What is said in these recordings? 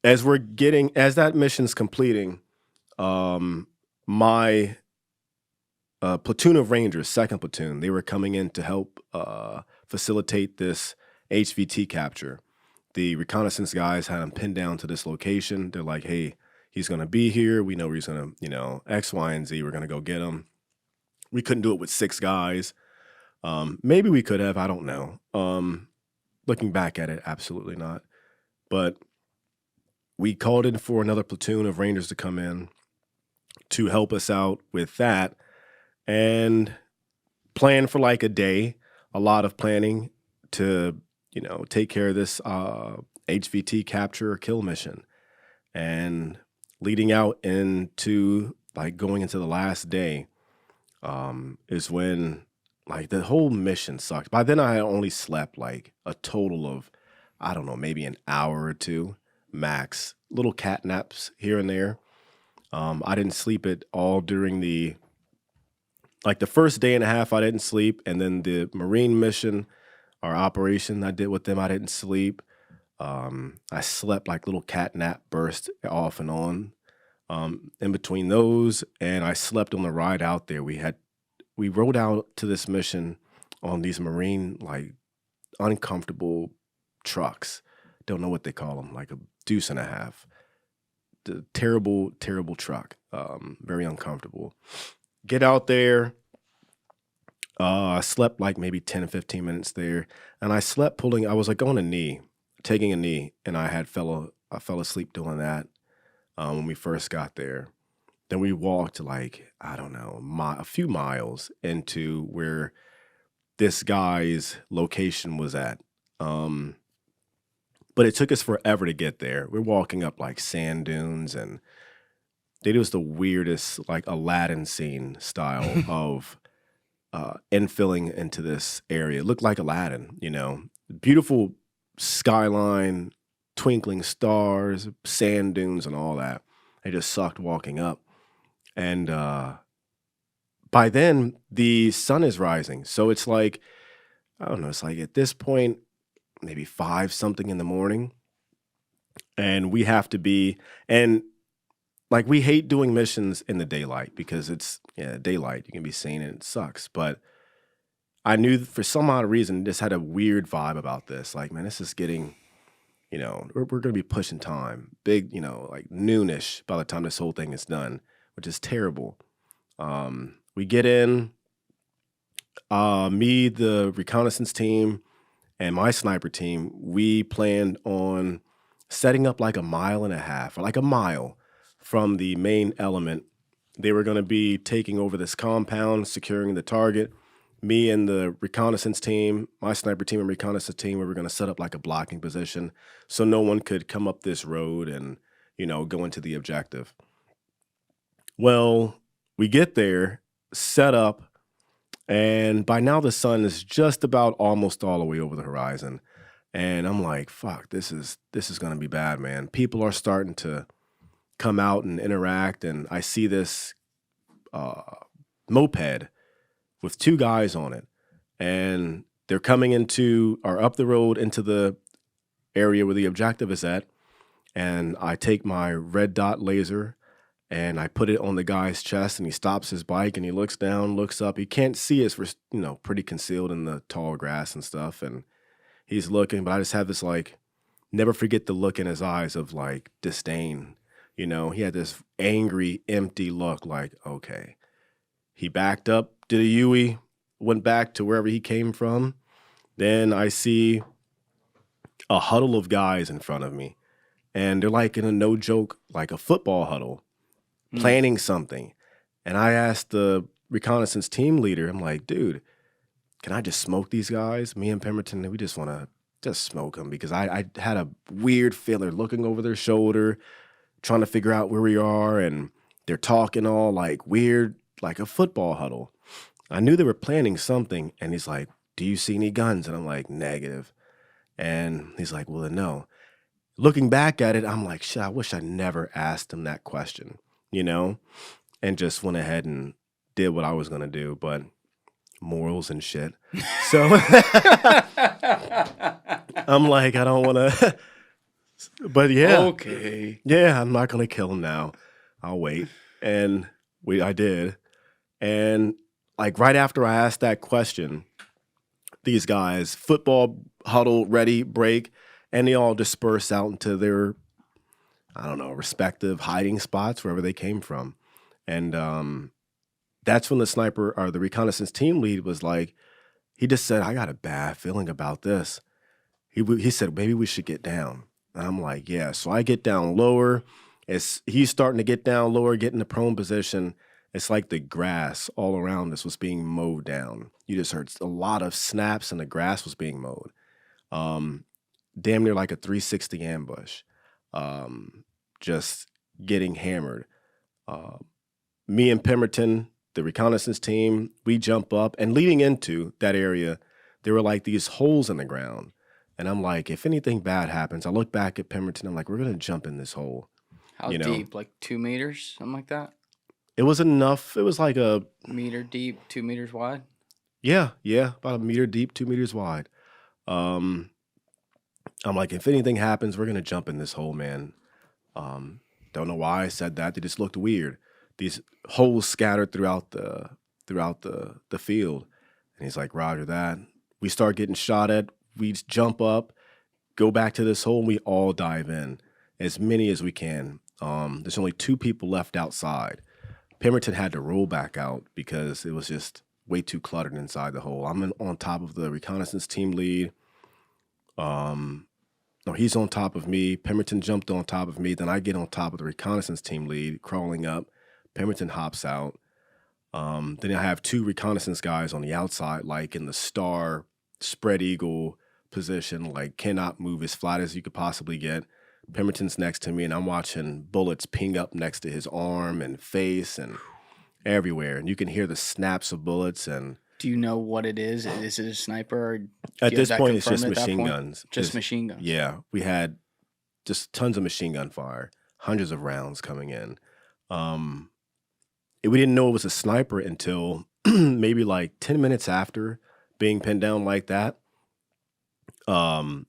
as that mission's completing, my platoon of Rangers, second platoon, they were coming in to help facilitate this HVT capture. The reconnaissance guys had him pinned down to this location. They're like, hey, he's going to be here. We know where he's going to, X, Y, and Z. We're going to go get him. We couldn't do it with 6 guys. Maybe we could have. I don't know. Looking back at it, absolutely not. But we called in for another platoon of Rangers to come in to help us out with that and plan for like a day, a lot of planning to, take care of this HVT capture or kill mission. And leading out into like going into the last day is when like the whole mission sucked. By then I had only slept like a total of, I don't know, maybe an hour or two max, little cat naps here and there. I didn't sleep at all during the first day and a half I didn't sleep. And then the Marine mission, our operation I did with them, I didn't sleep. I slept like little cat nap bursts off and on in between those. And I slept on the ride out there. We rode out to this mission on these Marine, like uncomfortable trucks. Don't know what they call them, like a deuce and a half. The terrible, terrible truck. Very uncomfortable. Get out there. I slept like maybe 10 or 15 minutes there. And I slept I was like on a knee, taking a knee. And I fell asleep doing that when we first got there. Then we walked like, I don't know, a few miles into where this guy's location was at. But it took us forever to get there. We're walking up like sand dunes, and they did the weirdest like Aladdin scene style of infilling into this area. It looked like Aladdin, beautiful skyline, twinkling stars, sand dunes, and all that. It just sucked walking up. And by then, the sun is rising. So it's like, I don't know, it's like at this point, maybe 5 something in the morning. And we have to be, and like we hate doing missions in the daylight because it's, daylight, you can be seen and it sucks. But I knew for some odd reason, just had a weird vibe about this. Like, man, this is getting, we're going to be pushing time. Big, like noonish by the time this whole thing is done, which is terrible. We get in, me, the reconnaissance team, and my sniper team, we planned on setting up like a mile and a half, or like a mile from the main element. They were going to be taking over this compound, securing the target. Me and the reconnaissance team, my sniper team and reconnaissance team, we were going to set up like a blocking position so no one could come up this road and, go into the objective. Well, we get there, set up, and by now the sun is just about almost all the way over the horizon. And I'm like, fuck, this is going to be bad, man. People are starting to come out and interact, and I see this moped with 2 guys on it, and they're coming up the road into the area where the objective is at, and I take my red dot laser and I put it on the guy's chest, and he stops his bike and he looks down, looks up. He can't see us. We're, pretty concealed in the tall grass and stuff. And he's looking, but I just have this like, never forget the look in his eyes of like disdain. He had this angry, empty look like, okay. He backed up, did a Yui, went back to wherever he came from. Then I see a huddle of guys in front of me. And they're like in a no joke, like a football huddle. Planning something. And I asked the reconnaissance team leader, I'm like, dude, can I just smoke these guys? Me and Pemberton, we just want to just smoke them because I had a weird feeling looking over their shoulder, trying to figure out where we are. And they're talking all like weird, like a football huddle. I knew they were planning something. And he's like, do you see any guns? And I'm like, negative. And he's like, well, then no. Looking back at it, I'm like, shit, I wish I never asked him that question. And just went ahead and did what I was going to do, but morals and shit. So I'm like, I don't want to But yeah. Okay. Yeah, I'm not going to kill him now. I'll wait. And I did. And like right after I asked that question, these guys, football huddle, ready, break, and they all disperse out into their, I don't know, respective hiding spots, wherever they came from. And that's when the sniper or the reconnaissance team lead was like, he just said, I got a bad feeling about this. He said, maybe we should get down. And I'm like, yeah. So I get down lower. As he's starting to get down lower, get in the prone position. It's like the grass all around us was being mowed down. You just heard a lot of snaps and the grass was being mowed. Damn near like a 360 ambush. Just getting hammered. Me and Pemberton, the reconnaissance team, we jump up. And leading into that area, there were like these holes in the ground. And I'm like, if anything bad happens, I look back at Pemberton. I'm like, we're going to jump in this hole. How deep? Like 2 meters? Something like that? It was enough. It was like a meter deep, 2 meters wide? Yeah. About a meter deep, 2 meters wide. I'm like, if anything happens, we're going to jump in this hole, man. Don't know why I said that. They just looked weird. These holes scattered throughout the field. And he's like, Roger that. We start getting shot at. We jump up, go back to this hole, and we all dive in, as many as we can. There's only 2 people left outside. Pemberton had to roll back out because it was just way too cluttered inside the hole. I'm on top of the reconnaissance team lead. No, he's on top of me. Pemberton jumped on top of me. Then I get on top of the reconnaissance team lead, crawling up. Pemberton hops out. Then I have 2 reconnaissance guys on the outside, like in the star spread eagle position, like cannot move as flat as you could possibly get. Pemberton's next to me, and I'm watching bullets ping up next to his arm and face and everywhere. And you can hear the snaps of bullets. And do you know what it is? Is it a sniper? Or at this point, it's just machine guns. Just machine guns. Yeah, we had just tons of machine gun fire, hundreds of rounds coming in. We didn't know it was a sniper until maybe like 10 minutes after being pinned down like that.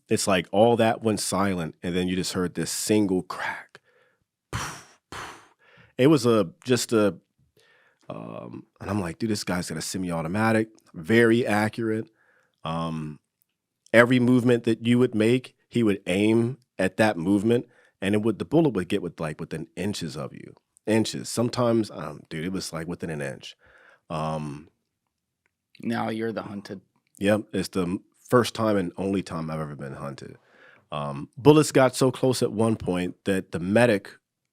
It's like all that went silent, and then you just heard this single crack. It was and I'm like, dude, this guy's got a semi-automatic, very accurate. Every movement that you would make, he would aim at that movement, and the bullet would get within inches of you. Inches. Sometimes, dude, it was like within an inch. Now you're the hunted. Yep, it's the first time and only time I've ever been hunted. Bullets got so close at one point that the medic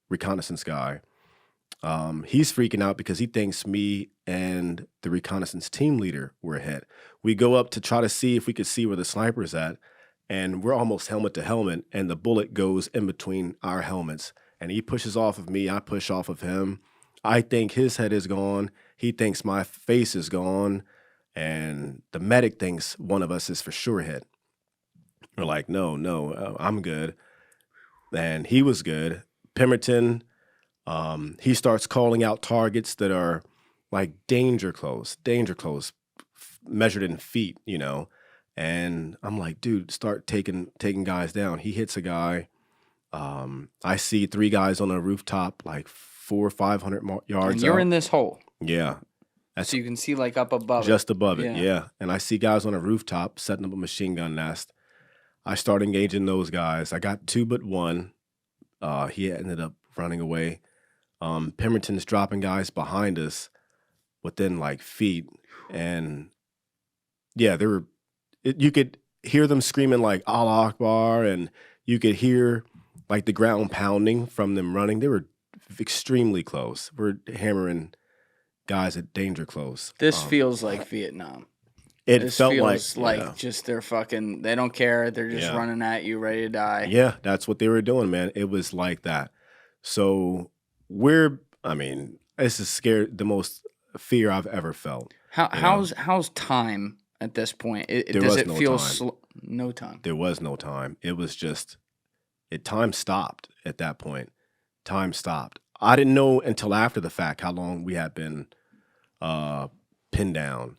reconnaissance guy, he's freaking out because he thinks me and the reconnaissance team leader were hit. We go up to try to see if we could see where the sniper's at, and we're almost helmet to helmet, and the bullet goes in between our helmets, and he pushes off of me, I push off of him. I think his head is gone. He thinks my face is gone. And the medic thinks one of us is for sure hit. We're like, no, I'm good. And he was good. Pemberton, he starts calling out targets that are like danger close, measured in feet, And I'm like, dude, start taking guys down. He hits a guy. I see 3 guys on a rooftop, like 400 or 500 yards. And you're in this hole. Yeah. So you can see like up above just above it, yeah. And I see guys on a rooftop setting up a machine gun nest. I start engaging those guys. I got 2 but 1. He ended up running away. Pemberton's dropping guys behind us within like feet. And yeah, you could hear them screaming like Allah Akbar, and you could hear like the ground pounding from them running. They were extremely close. We're hammering guys at danger close. This feels like Vietnam. This felt like yeah. Just they're fucking, they don't care. They're just running at you, ready to die. Yeah, that's what they were doing, man. It was like that. So this is the most fear I've ever felt. How's time at this point? Does it feel slow? No time. There was no time. It was just, time stopped at that point. Time stopped. I didn't know until after the fact how long we had been pinned down.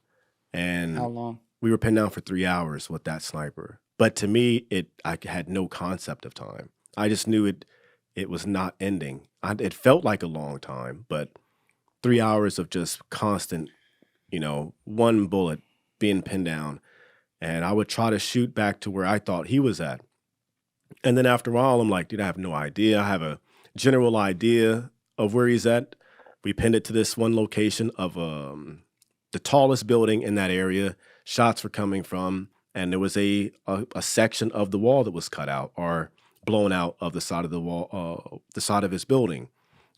And how long? We were pinned down for 3 hours with that sniper. But to me, I had no concept of time. I just knew it was not ending. It felt like a long time, but 3 hours of just constant, one bullet being pinned down. And I would try to shoot back to where I thought he was at. And then after a while, I'm like, dude, I have no idea. I have a general idea of where he's at. We pinned it to this one location of the tallest building in that area. Shots were coming from, and there was a section of the wall that was cut out or blown out of the side of the wall, the side of his building.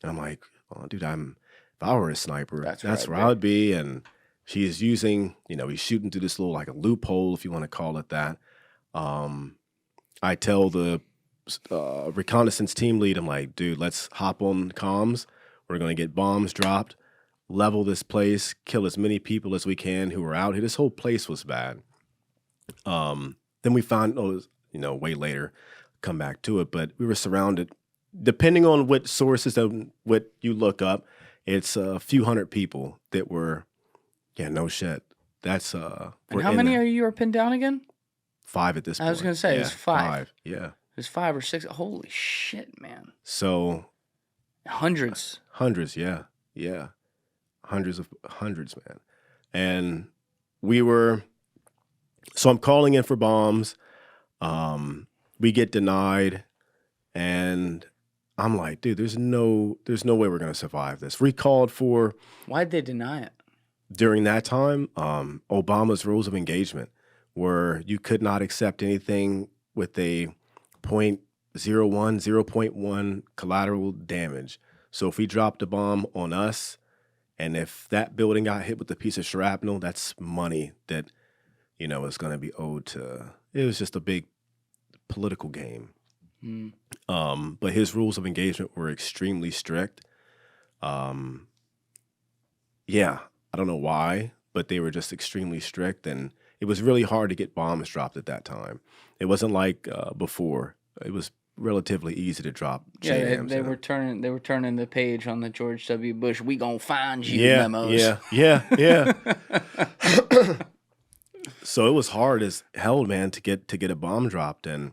And I'm like, oh, dude, if I were a sniper, that's where I would be. And he's using, he's shooting through this little like a loophole, if you want to call it that. I tell the reconnaissance team lead, I'm like, dude, let's hop on comms. We're going to get bombs dropped, level this place, kill as many people as we can who are out here. This whole place was bad. Then we found, way later, come back to it, but we were surrounded. Depending on what sources and what you look up, it's a few hundred people that were, no shit. That's and how many are you pinned down again? 5 at this point. I was gonna say it was 5. Yeah, it was 5 or 6. Holy shit, man! So hundreds, yeah, hundreds, man. And we were. So I'm calling in for bombs. We get denied, and I'm like, dude, there's no way we're gonna survive this. Recalled for. Why'd they deny it? During that time, Obama's rules of engagement were you could not accept anything with a 0.1 collateral damage. So if we dropped a bomb on us, and if that building got hit with a piece of shrapnel, that's money that, is going to be owed to. It was just a big political game. But his rules of engagement were extremely strict. Yeah, I don't know why, but they were just extremely strict, and it was really hard to get bombs dropped at that time. It wasn't like before. It was relatively easy to drop. Yeah, they were turning the page on the George W. Bush "We gonna find you" memos. Yeah. So it was hard as hell, man, to get a bomb dropped, and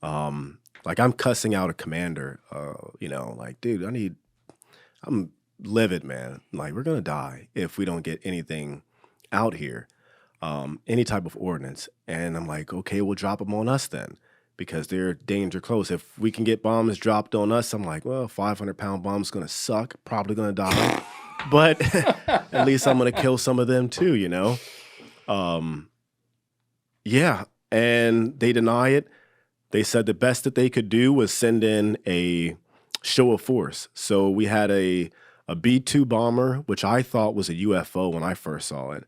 like I'm cussing out a commander. Like, dude, I'm livid, man. Like, we're gonna die if we don't get anything out here. Any type of ordnance. And I'm like, okay, we'll drop them on us then, because they're danger close. If we can get bombs dropped on us, I'm like, well, 500-pound bomb's going to suck, probably going to die. But at least I'm going to kill some of them too, Yeah, and they deny it. They said the best that they could do was send in a show of force. So we had a B-2 bomber, which I thought was a UFO when I first saw it.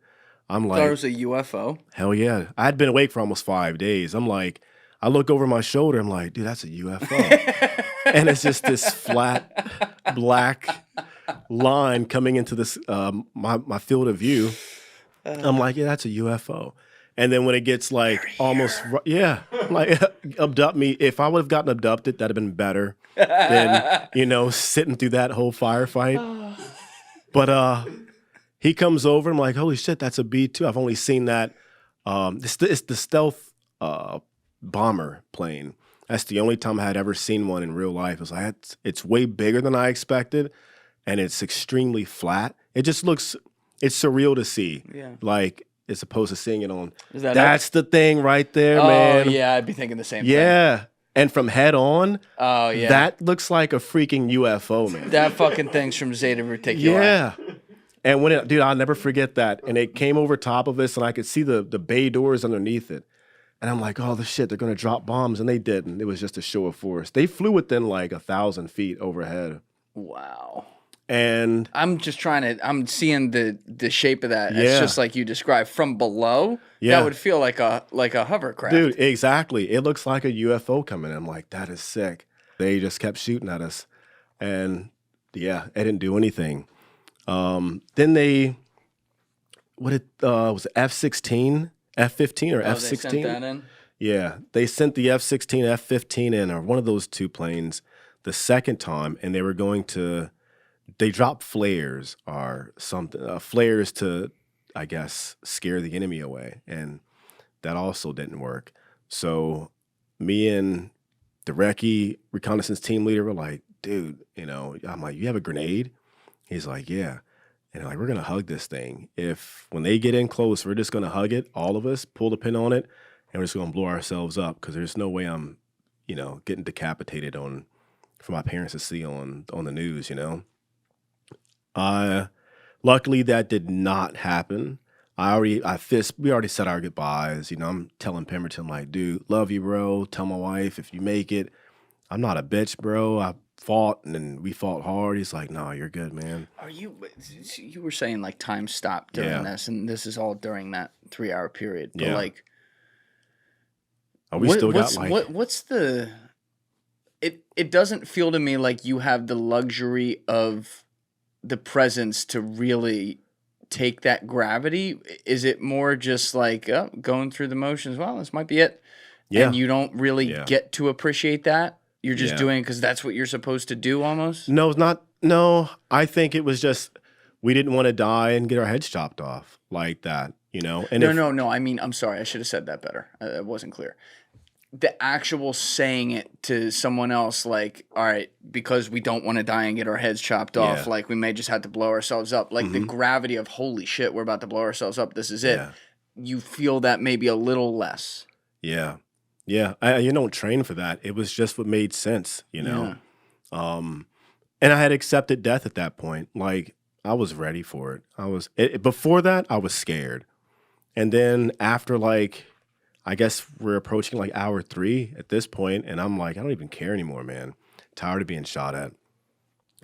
I'm like, thought it was a UFO? Hell yeah. I had been awake for almost 5 days. I'm like, I look over my shoulder. I'm like, dude, that's a UFO. And it's just this flat black line coming into this my field of view. I'm like, yeah, that's a UFO. And then when it gets like almost, like abduct me. If I would have gotten abducted, that'd have been better than, sitting through that whole firefight. But he comes over. I'm like, holy shit, that's a B-2. I've only seen that. It's the stealth bomber plane. That's the only time I had ever seen one in real life. It's way bigger than I expected, and it's extremely flat. It just looks, it's surreal to see. Yeah. Like, as opposed to seeing it on. That's the thing right there, man. Oh, yeah, I'd be thinking the same thing. Yeah. And from head on, oh yeah, that looks like a freaking UFO, man. That fucking thing's from Zeta Reticuli. Yeah. And when dude, I'll never forget that. And it came over top of us, and I could see the bay doors underneath it. And I'm like, oh, the shit, they're going to drop bombs. And they didn't. It was just a show of force. They flew within like 1,000 feet overhead. Wow. And I'm seeing the shape of that. It's just like you described from below. Yeah. That would feel like a hovercraft. Dude, exactly. It looks like a UFO coming in. I'm like, that is sick. They just kept shooting at us. And yeah, it didn't do anything. Then they, was it F-16, F-15 or F-16? They sent that in? Yeah, they sent the F-16, F-15 in, or one of those two planes the second time, and they were going to, they dropped flares or something, flares to, I guess, scare the enemy away, and that also didn't work. So me and the recce reconnaissance team leader were like, dude, I'm like, you have a grenade? He's like, yeah. And like, we're going to hug this thing. When they get in close, we're just going to hug it, all of us, pull the pin on it, and we're just going to blow ourselves up because there's no way I'm, getting decapitated for my parents to see on the news, Luckily, that did not happen. We already said our goodbyes. I'm telling Pemberton, like, dude, love you, bro. Tell my wife if you make it. I'm not a bitch, bro. I fought and then we fought hard. He's like, no, you're good, man. You were saying like time stopped during this, and this is all during that 3-hour period. But like, what's the? It doesn't feel to me like you have the luxury of the presence to really take that gravity. Is it more just like going through the motions? Well, this might be it. Yeah. And you don't really get to appreciate that. You're just doing it because that's what you're supposed to do almost? No, it's not. No, I think it was just we didn't want to die and get our heads chopped off like that, And No. I mean, I'm sorry. I should have said that better. It wasn't clear. The actual saying it to someone else, like, all right, because we don't want to die and get our heads chopped off, like we may just have to blow ourselves up. Like the gravity of, holy shit, we're about to blow ourselves up. This is it. You feel that maybe a little less. Yeah. Yeah. You don't train for that. It was just what made sense, And I had accepted death at that point. Like I was ready for it. Before that, I was scared. And then after I guess we're approaching like hour 3 at this point, and I'm like, I don't even care anymore, man. Tired of being shot at.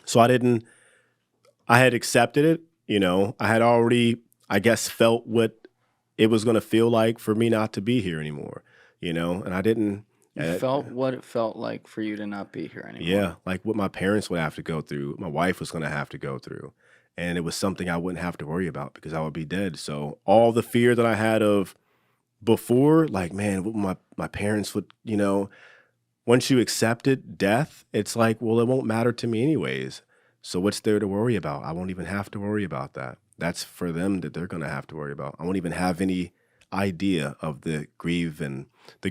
So I had accepted it, I had already, I guess, felt what it was going to feel like for me not to be here anymore, and I didn't. You felt what it felt like for you to not be here anymore. Yeah, like what my parents would have to go through, my wife was going to have to go through. And it was something I wouldn't have to worry about because I would be dead. So all the fear that I had of before, like, man, what my parents would, once you accepted death, it's like, well, it won't matter to me anyways. So what's there to worry about? I won't even have to worry about that. That's for them that they're going to have to worry about. I won't even have any idea of the grief and the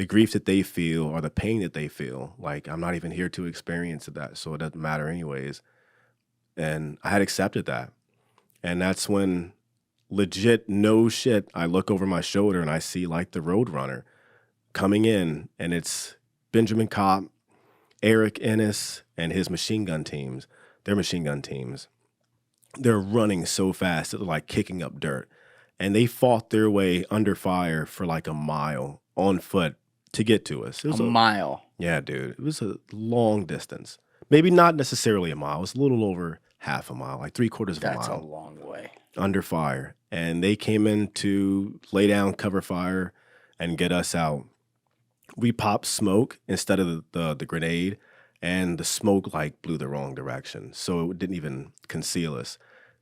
grief that they feel or the pain that they feel. Like, I'm not even here to experience that. So it doesn't matter anyways. And I had accepted that. And that's when legit no shit, I look over my shoulder and I see like the Roadrunner coming in, and it's Benjamin Kopp, Eric Ennis, and his machine gun teams. Their machine gun teams. They're running so fast that they're like kicking up dirt. And they fought their way under fire for like a mile on foot to get to us. It was a mile? Yeah, dude. It was a long distance. Maybe not necessarily a mile. It was a little over half a mile, like 3/4 of a mile. That's a long way. Under fire. And they came in to lay down, cover fire, and get us out. We popped smoke instead of the grenade, and the smoke like blew the wrong direction. So it didn't even conceal us.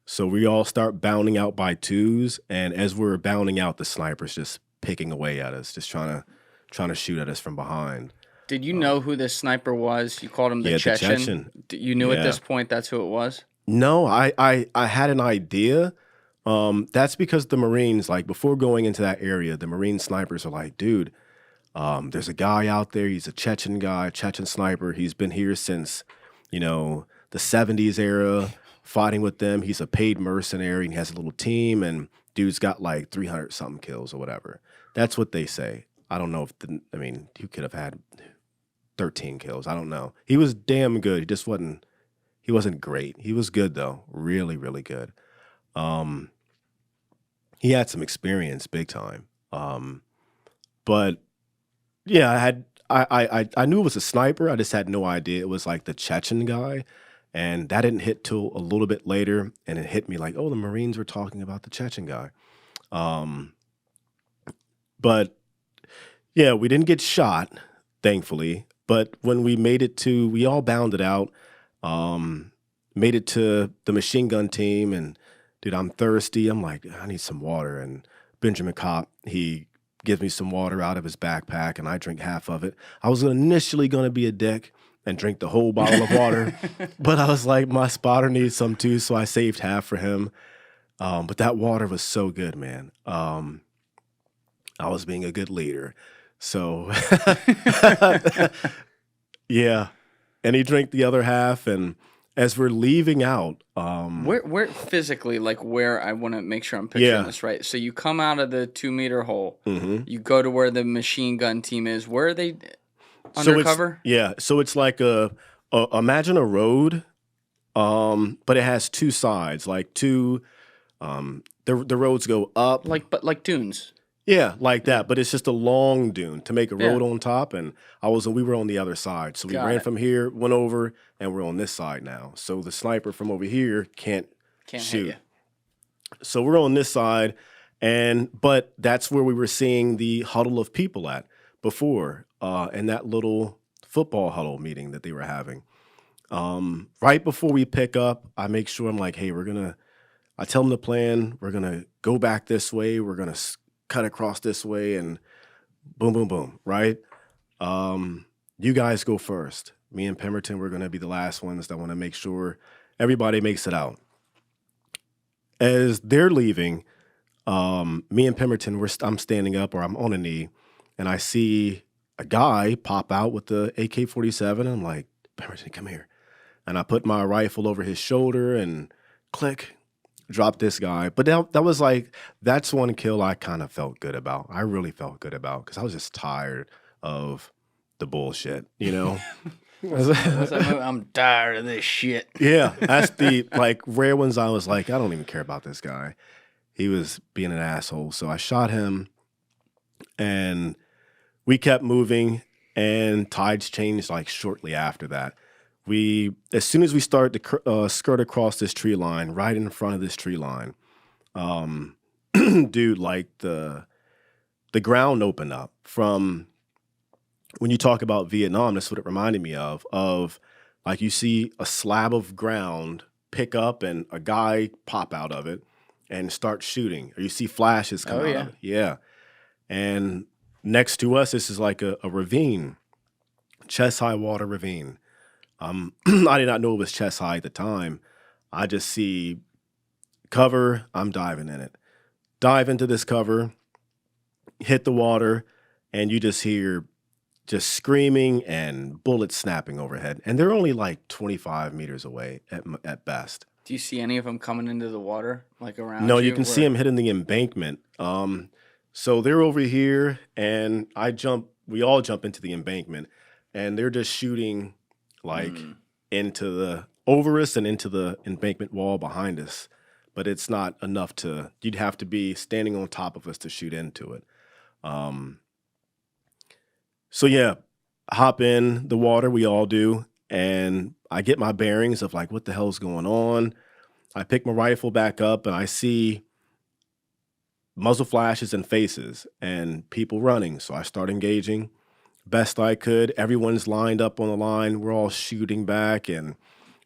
So we all start bounding out by twos, and as we're bounding out, the sniper's just picking away at us, just trying to shoot at us from behind. Did you know who this sniper was? You called him the Chechen. You knew at this point that's who it was? No, I had an idea. That's because the Marines, like before going into that area, the Marine snipers are like, dude, there's a guy out there. He's a Chechen guy, Chechen sniper. He's been here since, the 70s era, fighting with them. He's a paid mercenary and he has a little team, and dude's got like 300 something kills or whatever. That's what they say. I don't know he could have had 13 kills. I don't know. He was damn good. He wasn't great. He was good though. Really, really good. He had some experience big time. But yeah, I knew it was a sniper. I just had no idea it was like the Chechen guy. And that didn't hit till a little bit later. And it hit me like, oh, the Marines were talking about the Chechen guy. But yeah, we didn't get shot, thankfully. But when we all bounded out, made it to the machine gun team, and dude, I'm thirsty. I'm like, I need some water. And Benjamin Kopp, he gives me some water out of his backpack, and I drink half of it. I was initially going to be a dick and drink the whole bottle of water, but I was like, my spotter needs some too, so I saved half for him. But that water was so good, man. I was being a good leader. So yeah, and he drank the other half. And as we're leaving out, Where physically, like where I want to make sure I'm picturing yeah, this right. So you come out of the 2 meter hole, hmm you go to where the machine gun team is. Where are they so it's undercover? so it's like a imagine a road, but it has two sides, like two. The roads go up. Like dunes. Yeah, like Yeah. that, but it's just a long dune to make a Yeah. road on top, and we were on the other side. So we Got ran it. from here, went over, and we're on this side now. So the sniper from over here can't Can't hit shoot. you. So we're on this side, but that's where we were seeing the huddle of people at before, in that little football huddle meeting that they were having. Right before we pick up, I make sure I'm like, hey, I tell them the plan. We're gonna go back this way. We're gonna cut across this way, and boom, boom, boom. Right? You guys go first. Me and Pemberton, we're gonna be the last ones that want to make sure everybody makes it out. As they're leaving, me and Pemberton, I'm standing up or I'm on a knee, and I see a guy pop out with the AK-47. I'm like, Pemberton, come here. And I put my rifle over his shoulder and click, drop this guy. But that was like, that's one kill I kind of felt good about. I really felt good about because I was just tired of the bullshit, you know? What's that movie? I'm tired of this shit. Yeah, that's the like rare ones I was like, I don't even care about this guy. He was being an asshole. So I shot him, and we kept moving, and tides changed like shortly after that. As soon as we started to skirt across this tree line, right in front of this tree line, dude, like the ground opened up from when you talk about Vietnam. That's what it reminded me of like you see a slab of ground pick up and a guy pop out of it and start shooting, or you see flashes come Oh, out yeah. of it. Yeah. And next to us, this is like a ravine, chest high water ravine. I did not know it was chest high at the time. I just see cover. I'm diving in it. Dive into this cover, hit the water, and you just hear just screaming and bullets snapping overhead. And they're only like 25 meters away at best. Do you see any of them coming into the water, like around No, you? you can see them hitting the embankment. So they're over here, and we all jump into the embankment, and they're just shooting like into the over us and into the embankment wall behind us. But it's not enough you'd have to be standing on top of us to shoot into it. So yeah, hop in the water, we all do, and I get my bearings of like, what the hell's going on? I pick my rifle back up, and I see muzzle flashes and faces and people running. So I start engaging best I could. Everyone's lined up on the line. We're all shooting back, and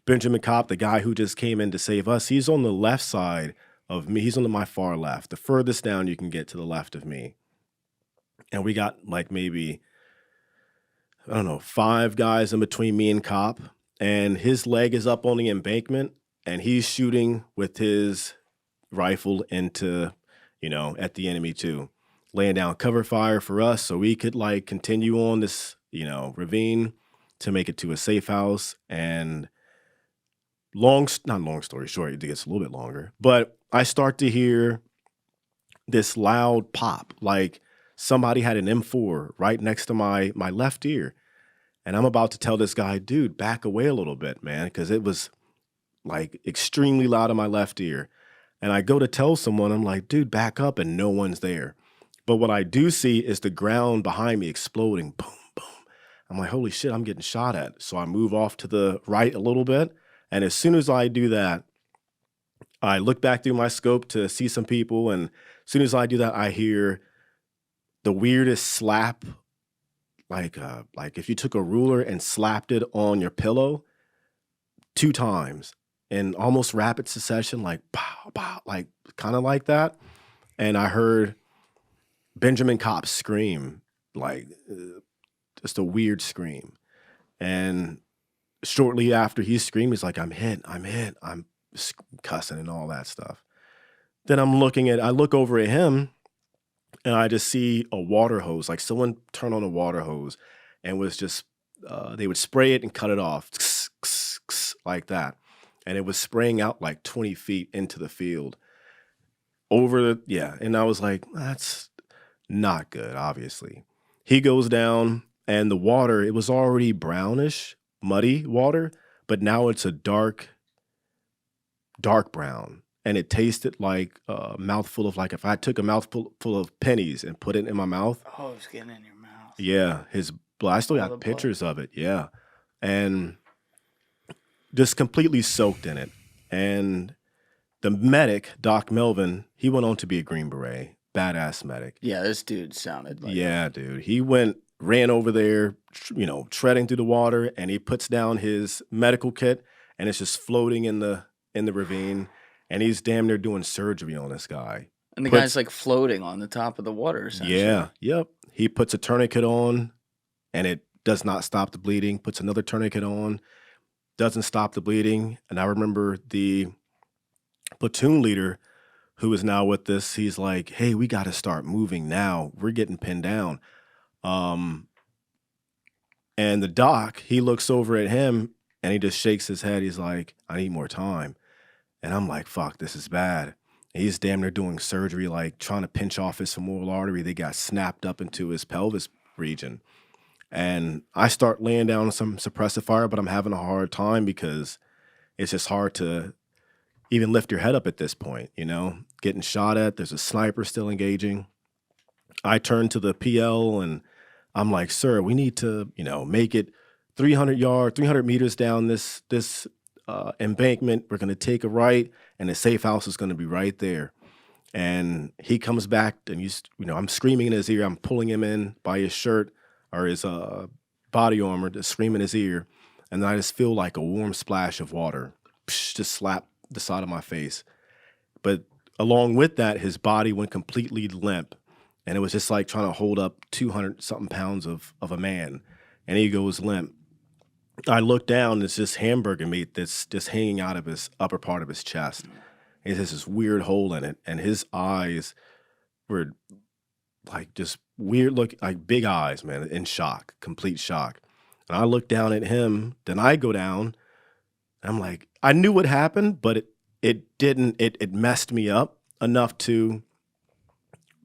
Benjamin Kopp, the guy who just came in to save us, he's on the left side of me. He's on my far left, the furthest down you can get to the left of me. And we got like maybe, I don't know, 5 guys in between me and Kopp, and his leg is up on the embankment, and he's shooting with his rifle into, at the enemy too, laying down cover fire for us so we could like continue on this, ravine to make it to a safe house. And not long story short, it gets a little bit longer, but I start to hear this loud pop, like somebody had an M4 right next to my left ear. And I'm about to tell this guy, dude, back away a little bit, man, because it was like extremely loud in my left ear. And I go to tell someone, I'm like, dude, back up, and no one's there. But what I do see is the ground behind me exploding, boom, boom. I'm like, holy shit, I'm getting shot at. So I move off to the right a little bit. And as soon as I do that, I look back through my scope to see some people. And as soon as I do that, I hear the weirdest slap, like if you took a ruler and slapped it on your pillow 2 times in almost rapid succession, like pow, pow, like kind of like that. And I heard Benjamin Kopp scream, like just a weird scream. And shortly after he screamed, he's like, I'm hit, I'm cussing and all that stuff. Then I look over at him, and I just see a water hose, like someone turned on a water hose and was just they would spray it and cut it off like that. And it was spraying out like 20 feet into the field over the, yeah. And I was like, that's not good, obviously. He goes down and the water, it was already brownish, muddy water, but now it's a dark brown. And it tasted like a mouthful of, like, if I took a mouthful full of pennies and put it in my mouth. Oh, it's getting in your mouth. Yeah, his blood. I still All the got blood. pictures of it. Yeah. And just completely soaked in it. And the medic, Doc Melvin, he went on to be a Green Beret, badass medic. Yeah, this dude sounded like Yeah, dude. He ran over there, treading through the water, and he puts down his medical kit, and it's just floating in the ravine, and he's damn near doing surgery on this guy. And the Puts- guy's like floating on the top of the water, essentially. Yeah, yep. He puts a tourniquet on, and it does not stop the bleeding. Puts another tourniquet on, doesn't stop the bleeding. And I remember the platoon leader, who is now with this, he's like, hey, we got to start moving now. We're getting pinned down. And the doc, he looks over at him and he just shakes his head. He's like, I need more time. And I'm like, fuck, this is bad. And he's damn near doing surgery, like trying to pinch off his femoral artery. They got snapped up into his pelvis region. And I start laying down some suppressive fire, but I'm having a hard time because it's just hard to even lift your head up at this point, getting shot at. There's a sniper still engaging. I turn to the PL and I'm like, sir, we need to, make it 300 meters down this embankment. We're going to take a right and the safe house is going to be right there. And he comes back and I'm screaming in his ear. I'm pulling him in by his shirt or his body armor, just screaming in his ear. And then I just feel like a warm splash of water just slap the side of my face. But along with that, his body went completely limp. And it was just like trying to hold up 200 something pounds of a man. And he goes limp. I look down, it's just hamburger meat that's just hanging out of his upper part of his chest. It has this weird hole in it. And his eyes were like just weird look, like big eyes, man, in shock, complete shock. And I look down at him, then I go down. And I'm like, I knew what happened, but it messed me up enough to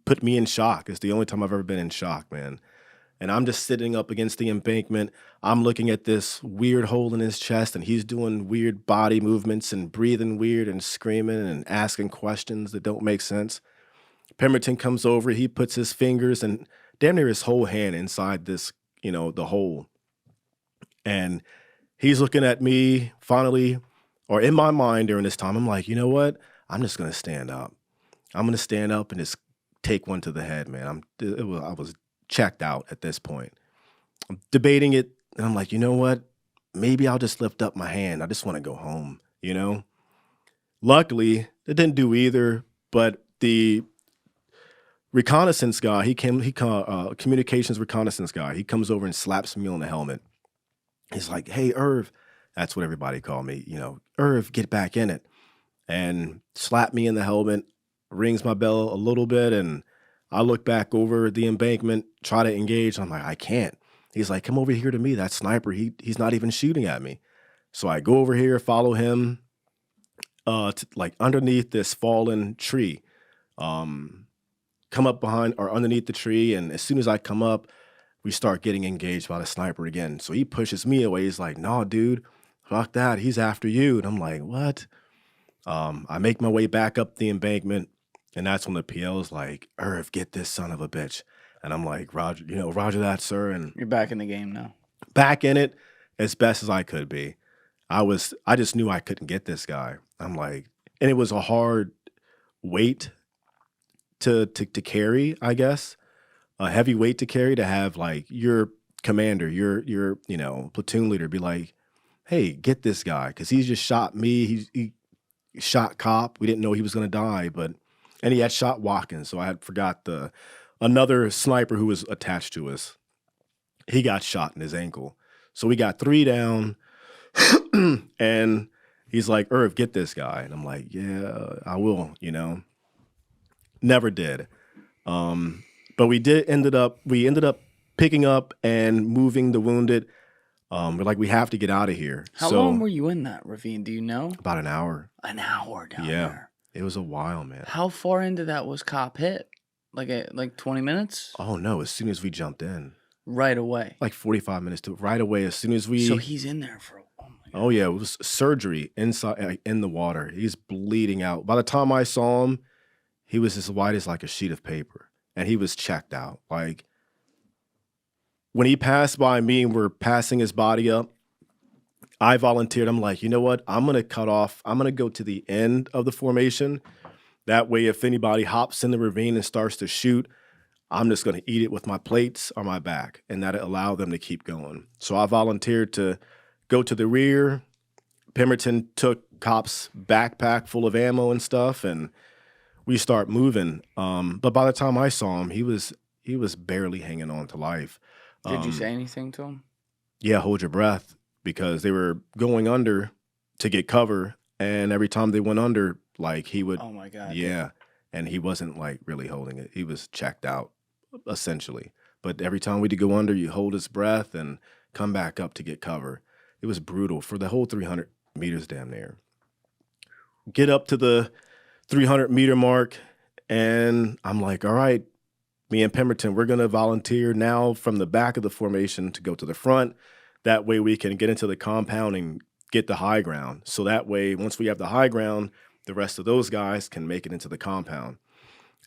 put me in shock. It's the only time I've ever been in shock, man. And I'm just sitting up against the embankment. I'm looking at this weird hole in his chest, and he's doing weird body movements and breathing weird and screaming and asking questions that don't make sense. Pemberton comes over. He puts his fingers and damn near his whole hand inside this, the hole. And he's looking at me finally, or in my mind during this time, I'm like, you know what? I'm just going to stand up. I'm going to stand up and just take one to the head, man. I was checked out at this point. I'm debating it, and I'm like, you know what? Maybe I'll just lift up my hand. I just want to go home, Luckily, it didn't do either, but the reconnaissance guy, communications reconnaissance guy, he comes over and slaps me on the helmet. He's like, hey, Irv, that's what everybody called me, Irv, get back in it. And slap me in the helmet, rings my bell a little bit, and I look back over the embankment, try to engage. I'm like, I can't. He's like, come over here to me. That sniper, he's not even shooting at me. So I go over here, follow him, like underneath this fallen tree. Come up behind or underneath the tree, and as soon as I come up, we start getting engaged by the sniper again. So he pushes me away. He's like, no, dude, fuck that. He's after you. And I'm like, what? I make my way back up the embankment. And that's when the PL is like, Irv, get this son of a bitch. And I'm like, Roger, Roger that, sir. And You're back in the game now. back in it as best as I could be. I just knew I couldn't get this guy. I'm like, and it was a hard weight to carry, I guess. A heavy weight to carry, to have like your commander, your platoon leader be like, hey, get this guy. Cause he's just shot me. He shot cop. We didn't know he was going to die, and he had shot Watkins, so I had forgot another sniper who was attached to us. He got shot in his ankle. So we got 3 down, and he's like, Irv, get this guy. And I'm like, yeah, I will, Never did. But we ended up picking up and moving the wounded. We're like, we have to get out of here. How long were you in that ravine? Do you know? About an hour. An hour down there. It was a while, man. How far into that was Cop hit? Like 20 minutes? Oh no! As soon as we jumped in, right away. Like 45 minutes to right away. As soon as we. So he's in there for. Oh yeah, it was surgery inside in the water. He's bleeding out. By the time I saw him, he was as white as like a sheet of paper, and he was checked out. Like when he passed by me and we're passing his body up, I volunteered. I'm like, you know what? I'm gonna cut off. I'm gonna go to the end of the formation. That way, if anybody hops in the ravine and starts to shoot, I'm just gonna eat it with my plates or my back, and that'll allow them to keep going. So I volunteered to go to the rear. Pemberton took Cop's backpack full of ammo and stuff, and we start moving. But by the time I saw him, he was barely hanging on to life. Did you say anything to him? Yeah, hold your breath, because they were going under to get cover, and every time they went under, like he would. Oh my God. Yeah, and he wasn't like really holding it. He was checked out, essentially. But every time we'd go under, you hold his breath and come back up to get cover. It was brutal for the whole 300 meters damn near. Get up to the 300-meter mark, and I'm like, all right, me and Pemberton, we're going to volunteer now from the back of the formation to go to the front. That way we can get into the compound and get the high ground. So that way, once we have the high ground, the rest of those guys can make it into the compound.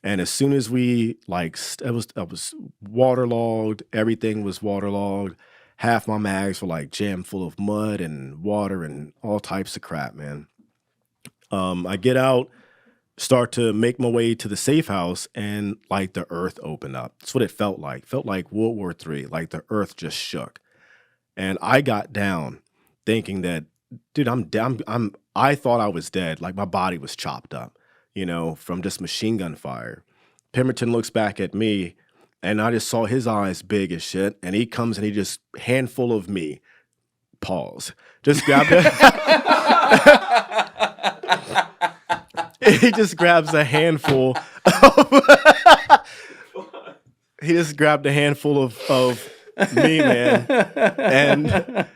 And as soon as we, it was waterlogged, everything was waterlogged. Half my mags were like jammed full of mud and water and all types of crap, man. I get out, start to make my way to the safe house, and like the earth opened up. That's what it felt like. Felt like World War III, like the earth just shook. And I got down thinking that, dude, I thought I was dead. Like my body was chopped up, from just machine gun fire. Pemberton looks back at me, and I just saw his eyes big as shit. And he comes and he just handful of me. Pause. Just grabbed it. He just grabs a handful. He just grabbed a handful of me, man. And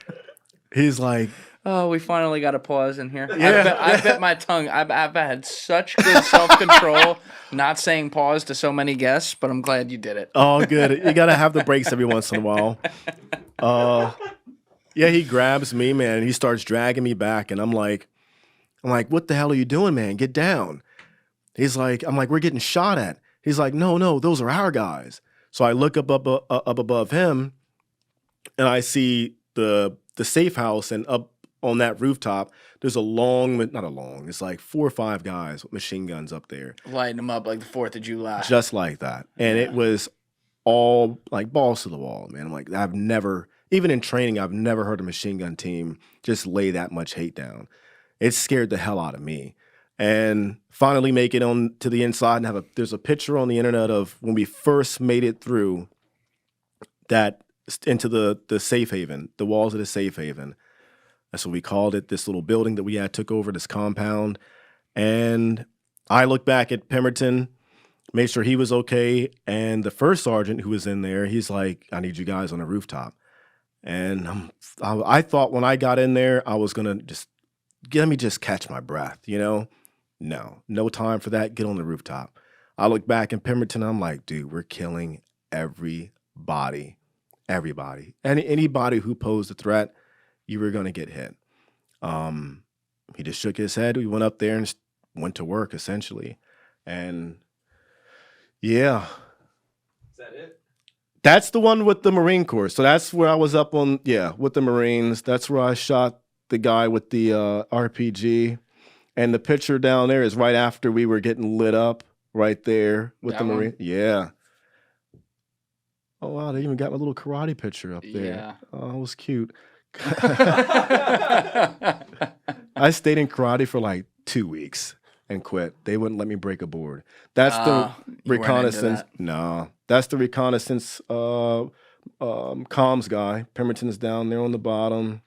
he's like, oh, we finally got a pause in here. Yeah. I bit my tongue. I've had such good self-control not saying pause to so many guests, but I'm glad you did it. Oh, good. You got to have the breaks every once in a while. Yeah, he grabs me, man, and he starts dragging me back, and I'm like, what the hell are you doing, man? Get down. I'm like, we're getting shot at. He's like, no, those are our guys. So I look up above him, and I see the safe house, and up on that rooftop, there's it's like 4 or 5 guys with machine guns up there. Lighting them up like the 4th of July. Just like that. And It was all like balls to the wall, man. I'm like, even in training, I've never heard a machine gun team just lay that much hate down. It scared the hell out of me. And finally make it on to the inside and there's a picture on the internet of when we first made it through that into the safe haven, the walls of the safe haven. That's what we called it, this little building that we had took over, this compound. And I look back at Pemberton, made sure he was okay. And the first sergeant who was in there, he's like, I need you guys on the rooftop. And I thought when I got in there, I was going to let me just catch my breath, No time for that. Get on the rooftop. I look back at Pemberton, I'm like, dude, we're killing everybody. Everybody. And anybody who posed a threat, you were going to get hit. He just shook his head. We went up there and went to work, essentially. And yeah. Is that it? That's the one with the Marine Corps. So that's where I was up on, with the Marines. That's where I shot the guy with the RPG. And the picture down there is right after we were getting lit up, right there with That the one? Marine. Yeah. Oh, wow. They even got my little karate picture up there. Yeah. Oh, it was cute. I stayed in karate for like 2 weeks and quit. They wouldn't let me break a board. That's the You weren't into reconnaissance. that. No, that's the reconnaissance comms guy. Pemberton's down there on the bottom.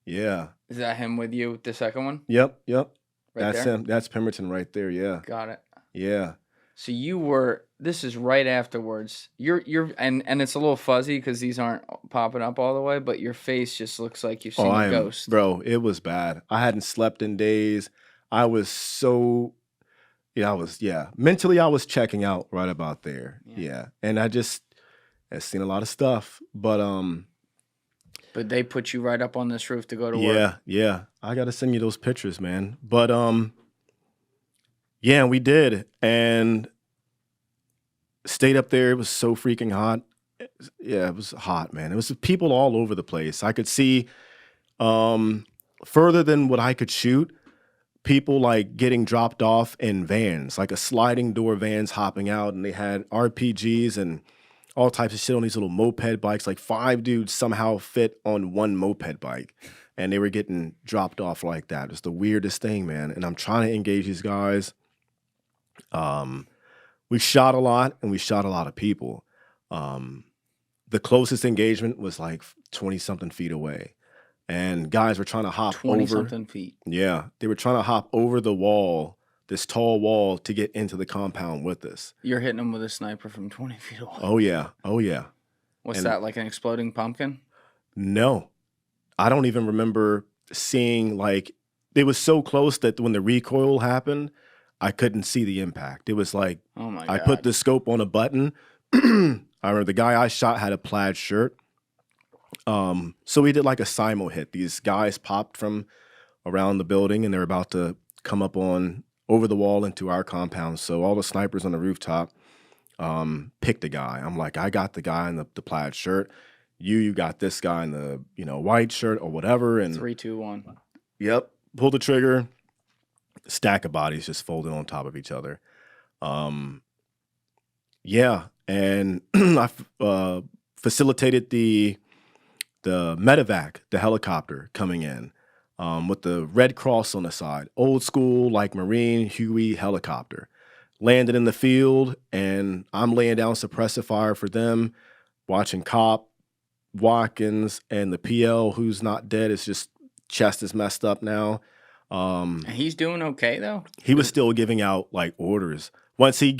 Yeah. Is that him with you, the second one? Yep. Right That's there? him. That's Pemberton right there. Yeah. Got it. Yeah. So you were. This is right afterwards. And it's a little fuzzy because these aren't popping up all the way, but your face just looks like you've seen a ghost. Bro, it was bad. I hadn't slept in days. I was so, mentally I was checking out right about there. Yeah. And I've seen a lot of stuff, but they put you right up on this roof to go to work. Yeah. I got to send you those pictures, man. But yeah, we did, and stayed up there. It was so freaking hot. Yeah, it was hot, man. It was people all over the place. I could see further than what I could shoot, people like getting dropped off in vans, like a sliding door vans hopping out, and they had RPGs and all types of shit on these little moped bikes. Like 5 dudes somehow fit on one moped bike, and they were getting dropped off like that. It's the weirdest thing, man. And I'm trying to engage these guys. We shot a lot, and we shot a lot of people. The closest engagement was like 20-something feet away. And guys were trying to hop 20-something feet. Yeah, they were trying to hop over the wall, this tall wall, to get into the compound with us. You're hitting them with a sniper from 20 feet away. Oh, yeah. What's that, like an exploding pumpkin? No. I don't even remember seeing, like, it was so close that when the recoil happened, I couldn't see the impact. It was like, oh my God. I put the scope on a button. I remember the guy I shot had a plaid shirt. So we did like a simo hit. These guys popped from around the building, and they're about to come up over the wall into our compound. So all the snipers on the rooftop picked a guy. I'm like, I got the guy in the plaid shirt. You got this guy in the white shirt or whatever. And 3, 2, 1. Yep. Pull the trigger. Stack of bodies just folded on top of each other. Yeah, and I facilitated the medevac, the helicopter coming in with the Red Cross on the side. Old school, like Marine Huey helicopter. Landed in the field, and I'm laying down suppressive fire for them, watching Cop, Watkins, and the PL, who's not dead. It's just chest is messed up now. And he's doing okay, though? He was still giving out, like, orders. Once the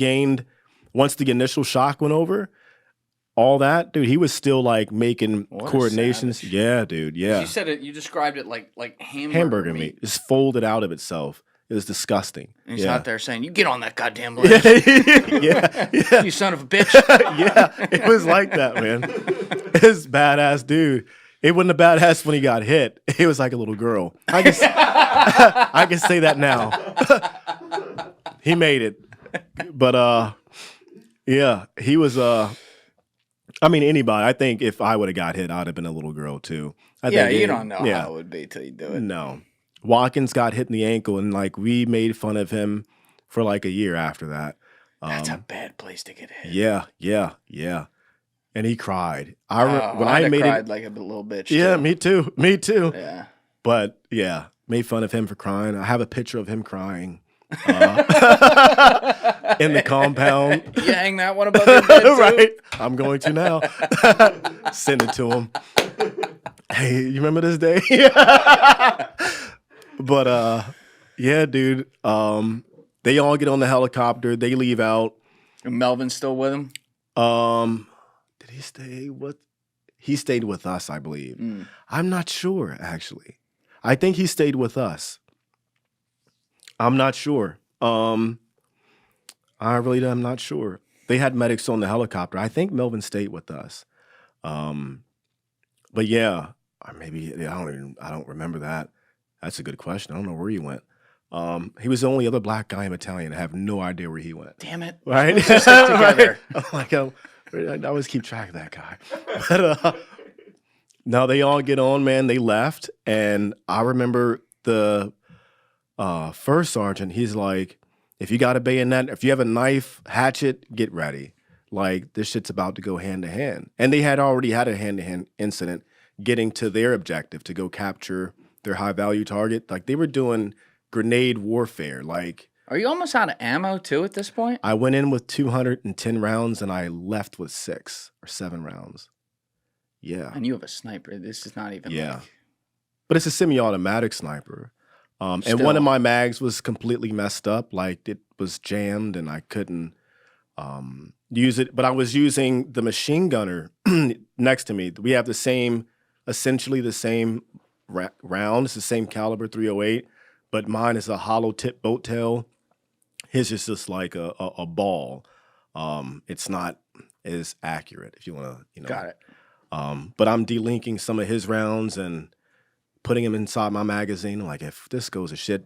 initial shock went over, all that, dude, he was still, like, making coordinations. Yeah, dude, yeah. You described it like hamburger meat. Just folded out of itself. It was disgusting. And he's out there saying, you get on that goddamn ledge. Yeah. You son of a bitch. Yeah, it was like that, man. It's badass dude. It wasn't a badass when he got hit. It was like a little girl. I can say that now. He made it. But yeah, he was anybody. I think if I would have got hit, I'd have been a little girl too. You don't know how it would be till you do it. No. Watkins got hit in the ankle, and like we made fun of him for like a year after that. That's a bad place to get hit. Yeah. And he cried. I cried like a little bitch. Yeah, too. me too. Yeah. But yeah, made fun of him for crying. I have a picture of him crying in the compound. You hang that one above your bed too? Right. I'm going to now. Send it to him. Hey, you remember this day? But yeah, dude. They all get on the helicopter. They leave out. And Melvin's still with him? Did he stay with? He stayed with us, I believe. I'm not sure, actually. I think he stayed with us. I'm not sure. I really am not sure. They had medics on the helicopter. I think Melvin stayed with us. But yeah, or maybe I don't remember that. That's a good question. I don't know where he went. He was the only other black guy in battalion. I have no idea where he went. Damn it! Right? Together. Right? I always keep track of that guy. But now they all get on, man. They left, and I remember the first sergeant. He's like, "If you got a bayonet, if you have a knife, hatchet, get ready. Like this shit's about to go hand to hand." And they had already had a hand to hand incident getting to their objective to go capture their high value target. Like they were doing grenade warfare. Like, are you almost out of ammo too at this point? I went in with 210 rounds and I left with 6 or 7 rounds. Yeah. And you have a sniper. This is not even like... But it's a semi-automatic sniper. And one of my mags was completely messed up. Like it was jammed and I couldn't use it. But I was using the machine gunner next to me. We have essentially the same round. It's the same caliber 308, but mine is a hollow tip boat tail. His is just like a ball. It's not as accurate, if you want to, Got it. But I'm delinking some of his rounds and putting them inside my magazine. Like, if this goes to shit,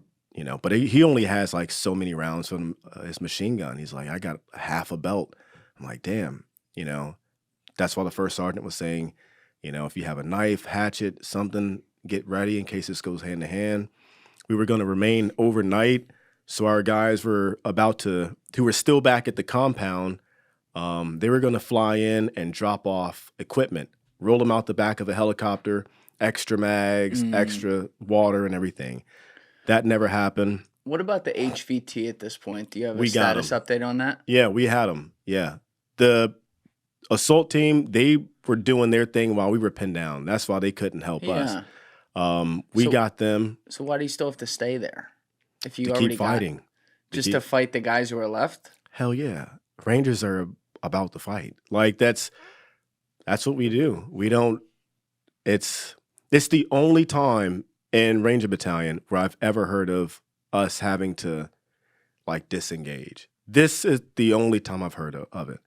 but he only has like so many rounds from his machine gun. He's like, I got half a belt. I'm like, damn, that's why the first sergeant was saying, if you have a knife, hatchet, something, get ready in case this goes hand to hand. We were going to remain overnight. So our guys who were still back at the compound, they were going to fly in and drop off equipment, roll them out the back of a helicopter, extra mags, extra water and everything. That never happened. What about the HVT at this point? Do you have a We got status update on that? Yeah, we had them. Yeah. The assault team, they were doing their thing while we were pinned down. That's why they couldn't help us. We got them. So why do you still have to stay there? If you to already keep fighting. To fight the guys who are left? Hell yeah. Rangers are about to fight. Like, that's what we do. We don't, it's the only time in Ranger Battalion where I've ever heard of us having to like disengage. This is the only time I've heard of it.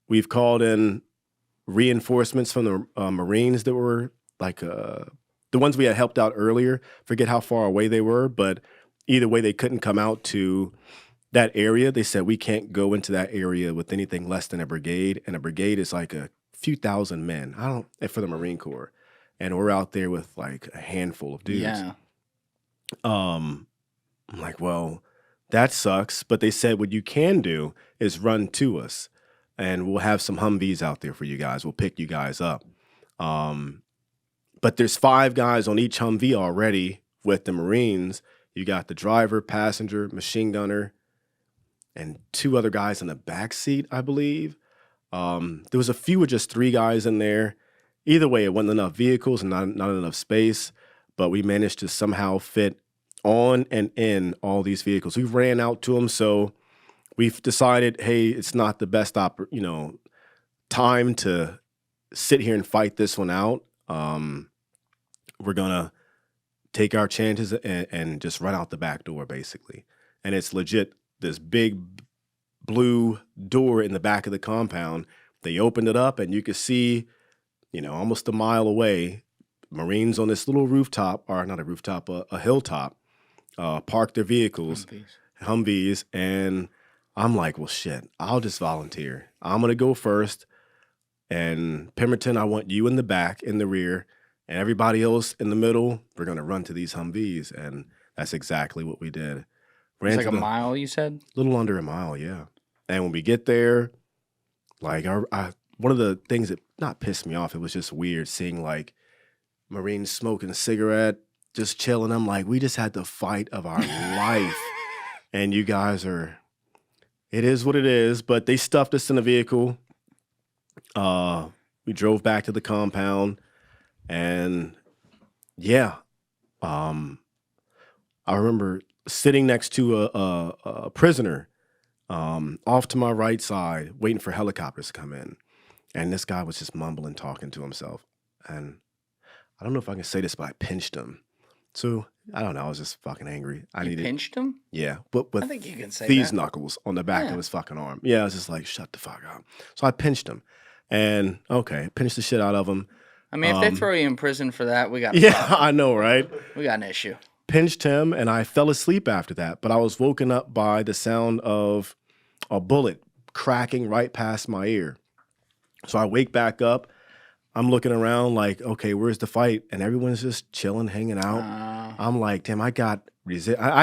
We've called in reinforcements from the Marines that were like the ones we had helped out earlier. Forget how far away they were, but either way, they couldn't come out to that area. They said we can't go into that area with anything less than a brigade, and a brigade is like a few thousand men. For the Marine Corps, and we're out there with like a handful of dudes. Yeah. I'm like, well, that sucks. But they said what you can do is run to us, and we'll have some Humvees out there for you guys. We'll pick you guys up. But there's 5 guys on each Humvee already with the Marines. You got the driver, passenger, machine gunner, and 2 other guys in the back seat, I believe. There was a few with just 3 guys in there. Either way, it wasn't enough vehicles and not enough space, but we managed to somehow fit on and in all these vehicles. We ran out to them, so we've decided, hey, it's not the best time to sit here and fight this one out. We're gonna take our chances and just run out the back door, basically. And it's legit this big blue door in the back of the compound. They opened it up, and you could see, almost a mile away, Marines on this little rooftop, or not a rooftop, a hilltop, parked their vehicles, Humvees, and I'm like, well, shit, I'll just volunteer. I'm gonna go first, and Pemberton, I want you in the back, in the rear, and everybody else in the middle. We're gonna run to these Humvees, and that's exactly what we did. It's like a mile, you said? A little under a mile, yeah. And when we get there, like one of the things that not pissed me off, it was just weird seeing like Marines smoking a cigarette, just chilling. I'm like, we just had the fight of our life, and you guys are. It is what it is. But they stuffed us in a vehicle. We drove back to the compound, and yeah, I remember sitting next to a prisoner off to my right side, waiting for helicopters to come in. And this guy was just mumbling, talking to himself. And I don't know if I can say this, but I pinched him. So, I don't know. I was just fucking angry. You pinched him? Yeah. But with I think you can say these that. knuckles on the back of his fucking arm. Yeah, I was just like, shut the fuck up. So I pinched him. And, pinched the shit out of him. I mean, if they throw you in prison for that, we got I know, right? We got an issue. Pinched him, and I fell asleep after that. But I was woken up by the sound of a bullet cracking right past my ear. So I wake back up. I'm looking around like, okay, where's the fight? And everyone's just chilling, hanging out. I'm like, damn, I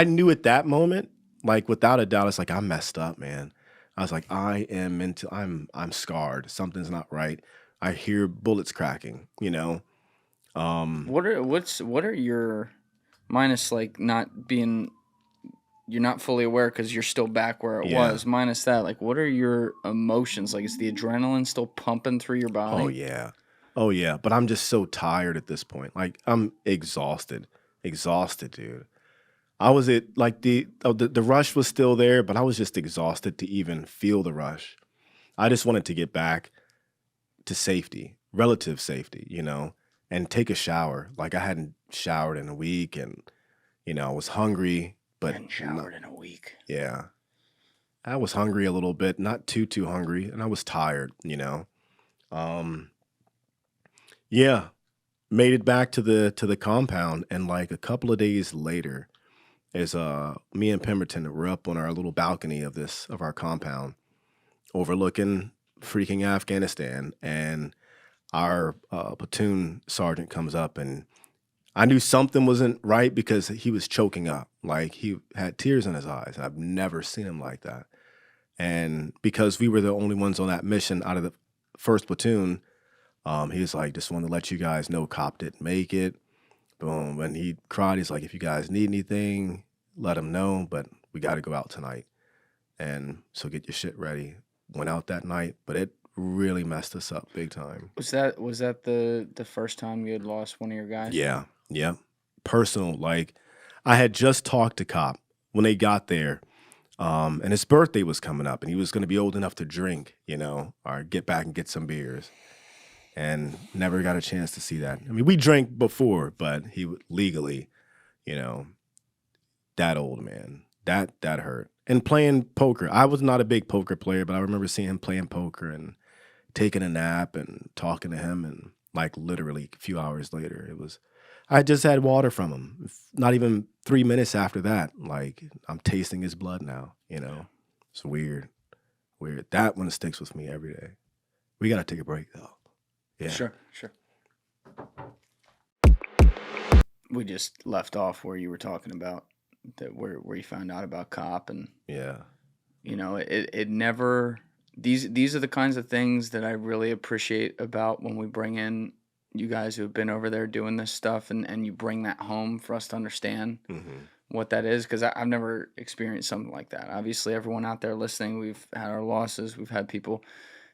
knew at that moment, like without a doubt, it's like I messed up, man. I was like, I'm scarred. Something's not right. I hear bullets cracking, What are your minus like not being, you're not fully aware because you're still back where it was. Minus that, like, what are your emotions? Like, is the adrenaline still pumping through your body? Oh yeah. But I'm just so tired at this point. Like, I'm exhausted, dude. I was it like the rush was still there, but I was just exhausted to even feel the rush. I just wanted to get back to safety, relative safety, and take a shower. Like I hadn't showered in a week, and I was hungry, but And showered in a week. yeah, I was hungry a little bit, not too hungry, and I was tired. Um, yeah, made it back to the compound, and like a couple of days later, as me and Pemberton were up on our little balcony of our compound, overlooking freaking Afghanistan, and our platoon sergeant comes up, and I knew something wasn't right because he was choking up, like he had tears in his eyes, and I've never seen him like that. And because we were the only ones on that mission out of the first platoon, he was like, just wanted to let you guys know Cop didn't make it. Boom. And he cried. He's like, if you guys need anything, let him know, but we got to go out tonight. And so get your shit ready. Went out that night, but it really messed us up big time. Was that the first time you had lost one of your guys? Yeah. Personal. Like, I had just talked to Cop when they got there. And his birthday was coming up, and he was going to be old enough to drink, or get back and get some beers. And never got a chance to see that. I mean, we drank before, but he legally, that old man, that hurt. And playing poker, I was not a big poker player, but I remember seeing him playing poker and taking a nap and talking to him, and like literally a few hours later, I just had water from him. Not even 3 minutes after that, like I'm tasting his blood now. It's weird. That one sticks with me every day. We gotta take a break though. Yeah. Sure. We just left off where you were talking about that, where you found out about Cop, and Yeah. it never. These are the kinds of things that I really appreciate about when we bring in you guys who have been over there doing this stuff, and you bring that home for us to understand what that is, because I've never experienced something like that. Obviously, everyone out there listening, we've had our losses, we've had people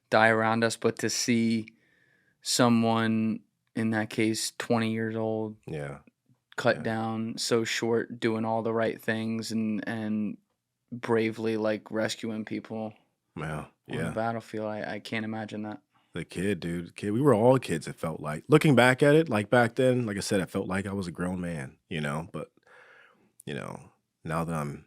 die around us, but to see someone, in that case 20 years old, cut down so short, doing all the right things, and bravely like rescuing people on the battlefield, I can't imagine that. The kid, we were all kids, it felt like. Looking back at it, like back then, like I said, it felt like I was a grown man, but now that I'm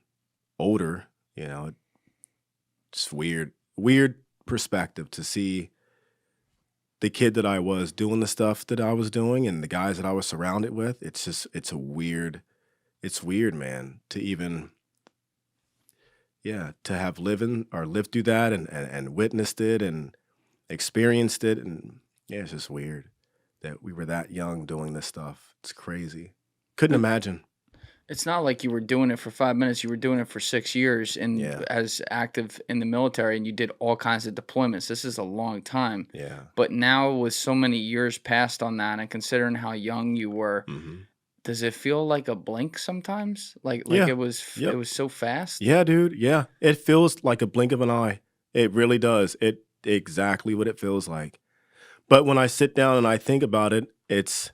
older, it's weird perspective to see the kid that I was doing the stuff that I was doing, and the guys that I was surrounded with. It's weird, man, to even, to have lived through that and witnessed it and experienced it. And it's just weird that we were that young doing this stuff. It's crazy. Couldn't imagine. It's not like you were doing it for 5 minutes. You were doing it for 6 years, and as active in the military, and you did all kinds of deployments. This is a long time. Yeah. But now, with so many years passed on that, and considering how young you were, does it feel like a blink sometimes? Like it was so fast? Yeah, dude. Yeah. It feels like a blink of an eye. It really does. It exactly what it feels like. But when I sit down and I think about it, it's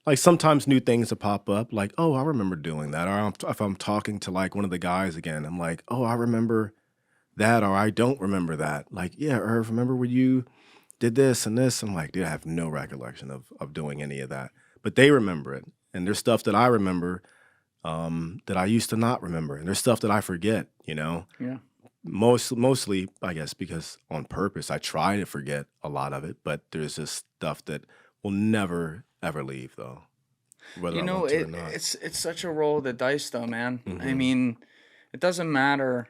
like sometimes new things will pop up, like, oh, I remember doing that. Or if I'm talking to like one of the guys again, I'm like, oh, I remember that, or I don't remember that. Like, yeah, Irv, remember when you did this and this? I'm like, dude, I have no recollection of doing any of that. But they remember it. And there's stuff that I remember that I used to not remember. And there's stuff that I forget, Yeah. Mostly, I guess, because on purpose, I try to forget a lot of it. But there's just stuff that will never ever leave, though, whether I want to or not. It's such a roll of the dice, though, man. I mean, it doesn't matter.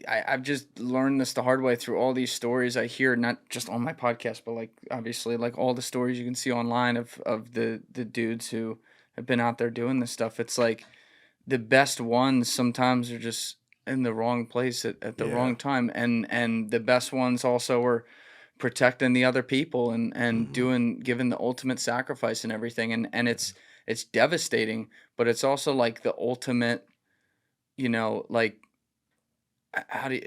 I've just learned this the hard way through all these stories I hear, not just on my podcast, but like obviously like all the stories you can see online of the dudes who have been out there doing this stuff. It's like the best ones sometimes are just in the wrong place at the wrong time, and the best ones also are protecting the other people and giving the ultimate sacrifice and everything, and it's devastating, but it's also like the ultimate, like how do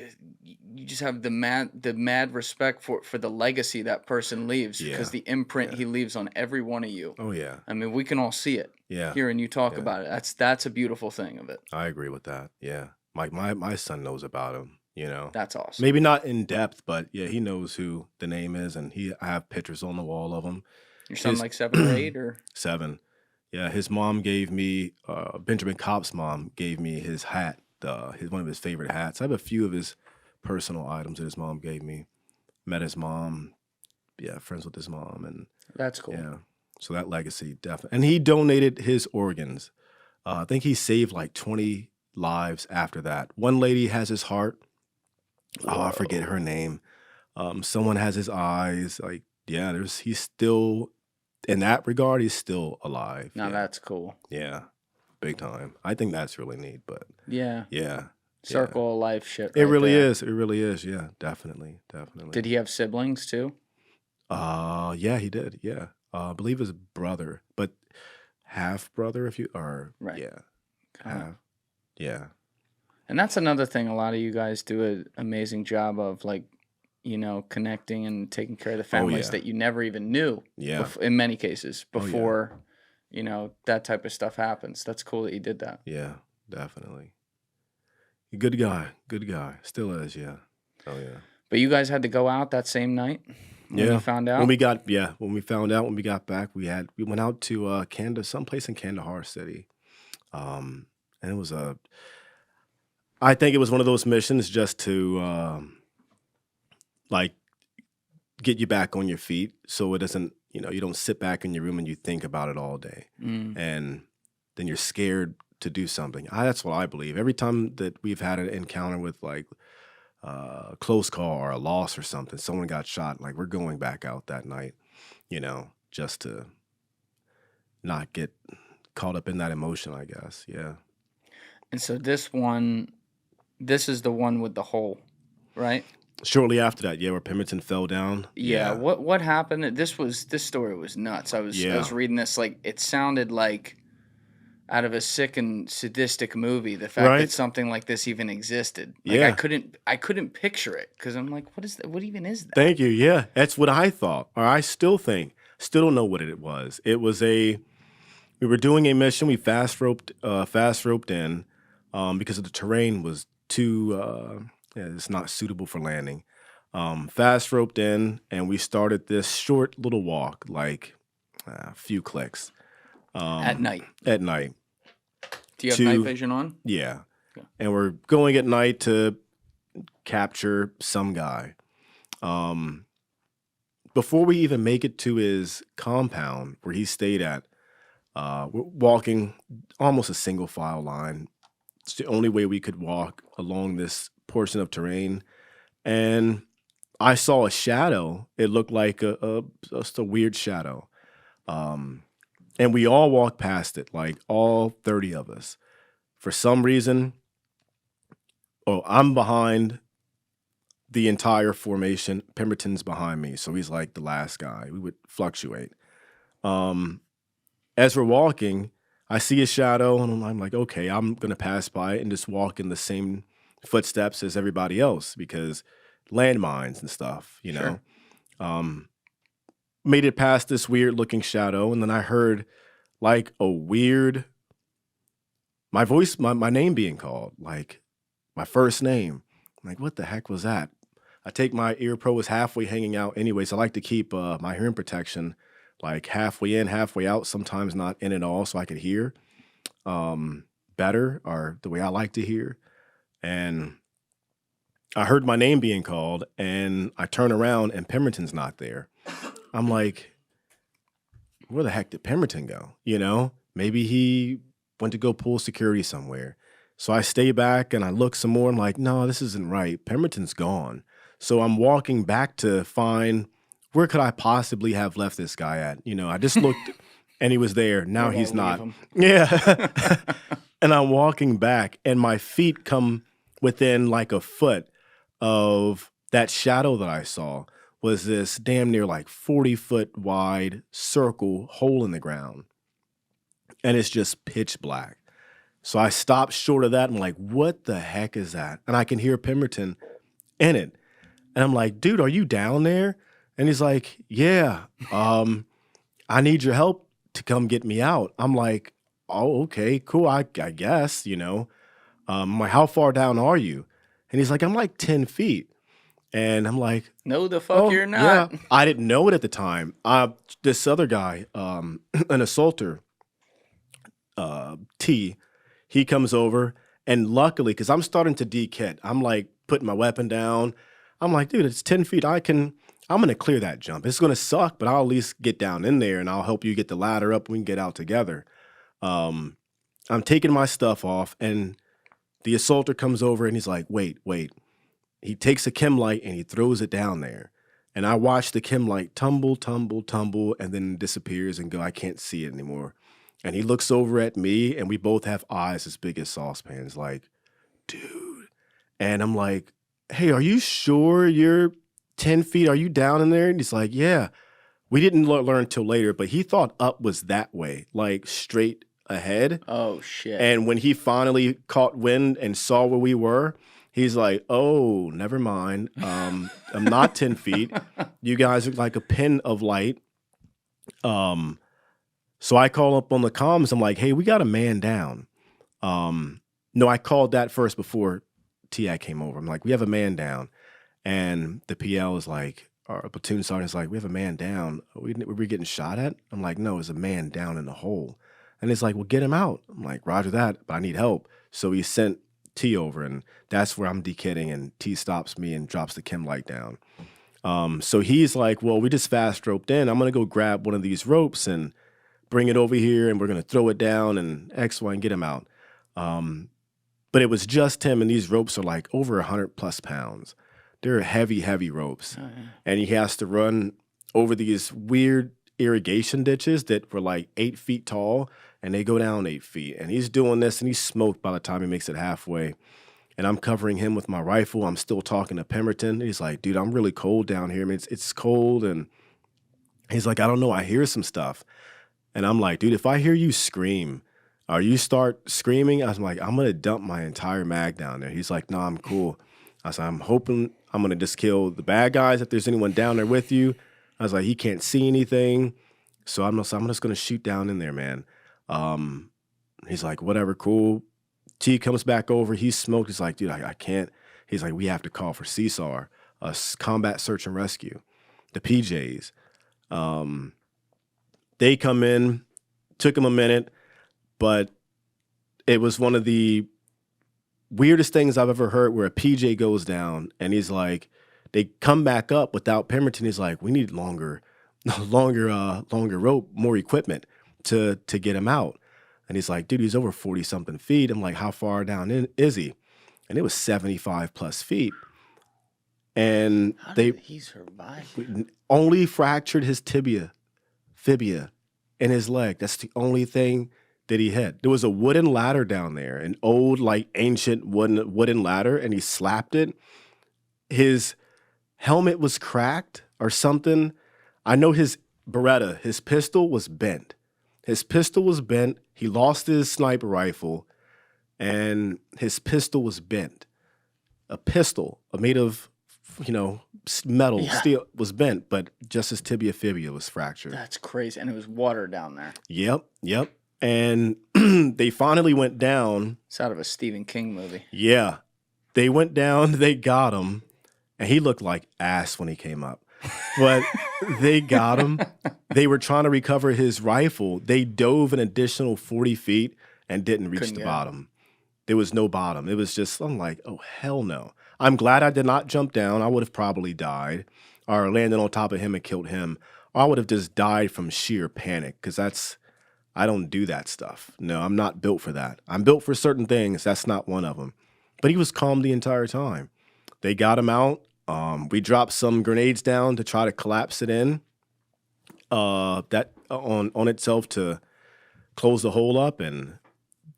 you just have the mad respect for the legacy that person leaves, because Yeah. the imprint Yeah. he leaves on every one of you. Oh yeah. I mean, we can all see it. Yeah. Hearing you talk Yeah. about it, that's a beautiful thing of it. I agree with that. Yeah. My son knows about him, you know. That's awesome. Maybe not in depth, but yeah, he knows who the name is, and I have pictures on the wall of him. Your son His- like 7 or 8 or 7. Yeah, his mom gave me Benjamin Kopp's mom gave me his hat, one of his favorite hats. I have a few of his personal items that his mom gave me. Met his mom, yeah, friends with his mom, and that's cool. yeah. So that legacy definitely. And he donated his organs. I think he saved like 20 lives after that. One lady has his heart. Oh, I forget her name. Someone has his eyes. Like, yeah, he's still, in that regard, he's still alive. Now yeah. that's cool. Yeah, big time. I think that's really neat, but Yeah. yeah. Circle of life shit. It right really there. is. It really is. Yeah, definitely. Definitely. Did he have siblings too? Yeah, he did. Yeah. I believe his brother, but half brother Right. Yeah. Kinda. Half. Yeah. And that's another thing a lot of you guys do an amazing job of, like, you know, connecting and taking care of the families yeah. that you never even knew. Yeah. In many cases, Oh, yeah. before, you know, that type of stuff happens. That's cool that you did that. Yeah, definitely. Good guy. Good guy. Still is, yeah. Oh yeah. But you guys had to go out that same night when Yeah. you found out? When we found out, when we got back, we went out to someplace in Kandahar City. And it was I think it was one of those missions just to like get you back on your feet, so it doesn't, you don't sit back in your room and you think about it all day, and then you're scared to do something. That's what I believe. Every time that we've had an encounter with like a close call or a loss or something, someone got shot, like we're going back out that night, just to not get caught up in that emotion, I guess. Yeah. And so this is the one with the hole, right? Shortly after that, yeah, where Pemberton fell down. Yeah. What happened? This story was nuts. I was reading this, like, it sounded like out of a sick and sadistic movie. The fact Right. that something like this even existed. Like, Yeah. I couldn't picture it, because I'm like, what is that? What even is that? Thank you. Yeah, that's what I thought, or I still think. Still don't know what it was. It was we were doing a mission. We fast roped in because the terrain was too. It's not suitable for landing. Fast roped in, and we started this short little walk, like a few clicks. At night. At night. Do you have night vision on? Yeah. Okay. And we're going at night to capture some guy. Before we even make it to his compound where he stayed at, we're walking almost a single file line. It's the only way we could walk along this portion of terrain. And I saw a shadow. It looked like just a weird shadow. And we all walked past it, like all 30 of us. For some reason, I'm behind the entire formation. Pemberton's behind me, so he's like the last guy. We would fluctuate. As we're walking, I see a shadow, and I'm like, okay, I'm going to pass by it and just walk in the same footsteps as everybody else, because landmines and stuff, Sure. Made it past this weird-looking shadow, and then I heard like a weird, my voice, my name being called, like my first name. I'm like, what the heck was that? I take my ear pro was halfway hanging out anyways. I like to keep my hearing protection like halfway in, halfway out, sometimes not in at all, so I could hear better, or the way I like to hear. And I heard my name being called, and I turn around, and Pemberton's not there. I'm like, where the heck did Pemberton go? Maybe he went to go pull security somewhere. So I stay back and I look some more. I'm like, no, this isn't right. Pemberton's gone. So I'm walking back to find, where could I possibly have left this guy at? I just looked and he was there. Now Maybe he's I'll not. leave him. Yeah. And I'm walking back, and my feet come within like a foot of that shadow that I saw. Was this damn near like 40-foot wide circle hole in the ground. And it's just pitch black. So I stopped short of that. I'm like, what the heck is that? And I can hear Pemberton in it. And I'm like, dude, are you down there? And he's like, yeah, I need your help to come get me out. I'm like, oh, okay, cool. I guess, I'm like, how far down are you? And he's like, I'm like 10 feet. And I'm like, No, the fuck oh, you're not. yeah. I didn't know it at the time. This other guy, an assaulter, T, he comes over, and luckily, because I'm starting to de-kit, I'm like putting my weapon down. I'm like, dude, it's 10 feet. I'm going to clear that jump. It's going to suck, but I'll at least get down in there, and I'll help you get the ladder up. We can get out together. I'm taking my stuff off, and the assaulter comes over, and he's like, wait. He takes a chem light, and he throws it down there. And I watch the chem light tumble, and then disappears and go, I can't see it anymore. And he looks over at me, and we both have eyes as big as saucepans, like, dude. And I'm like, hey, are you sure you're 10 feet? Are you down in there? And he's like, yeah. We didn't learn till later, but he thought up was that way, like straight ahead. Oh, shit. And when he finally caught wind and saw where we were, he's like, oh, never mind. I'm not 10 feet. You guys are like a pin of light. So I call up on the comms. I'm like, hey, we got a man down. No, I called that first before T.I. came over. I'm like, we have a man down. And the PL is like, our platoon sergeant's like, we have a man down. Were we getting shot at? I'm like, no, there's a man down in the hole. And it's like, well, get him out. I'm like, roger that, but I need help. So he sent T over, and that's where I'm de-kitting, and T stops me and drops the chem light down. So he's like, well, we just fast roped in. I'm going to go grab one of these ropes and bring it over here, and we're going to throw it down and X, Y, and get him out. But it was just him, and these ropes are like over 100+ pounds. They're heavy, heavy ropes. Oh, yeah. And he has to run over these weird irrigation ditches that were like 8 feet tall, and they go down 8 feet. And he's doing this, and he's smoked by the time he makes it halfway. And I'm covering him with my rifle. I'm still talking to Pemberton. He's like, dude, I'm really cold down here. I mean, it's cold. And he's like, I don't know. I hear some stuff. And I'm like, dude, if I hear you scream or you start screaming, I'm like, I'm going to dump my entire mag down there. He's like, no, I'm cool. I said, I'm hoping I'm going to just kill the bad guys if there's anyone down there with you. I was like, he can't see anything. So I'm just going to shoot down in there, man. He's like, whatever, cool. T comes back over. He's smoked. He's like, dude, I can't. He's like, we have to call for CSAR, Combat Search and Rescue, the PJs. They come in, took them a minute, but it was one of the weirdest things I've ever heard where a PJ goes down and he's like, they come back up without Pemberton. He's like, we need longer rope, more equipment to get him out. And he's like, dude, he's over 40 something feet. I'm like, how far down is he? And it was 75+ feet. And how did he survive? Only fractured his fibia in his leg. That's the only thing that he hit. There was a wooden ladder down there, an old, like ancient wooden ladder, and he slapped it. His helmet was cracked or something. I know his Beretta, his pistol was bent. He lost his sniper rifle, and his pistol was bent. A pistol made of, metal, steel was bent, but just his fibia was fractured. That's crazy. And it was water down there. Yep. And they finally went down. It's out of a Stephen King movie. Yeah. They went down, they got him, and he looked like ass when he came up. But they got him. They were trying to recover his rifle. They dove an additional 40 feet and didn't reach the bottom. There was no bottom. It was just, I'm like, oh, hell no. I'm glad I did not jump down. I would have probably died or landed on top of him and killed him. Or I would have just died from sheer panic because I don't do that stuff. No, I'm not built for that. I'm built for certain things. That's not one of them. But he was calm the entire time. They got him out. We dropped some grenades down to try to collapse it in. That on itself to close the hole up, and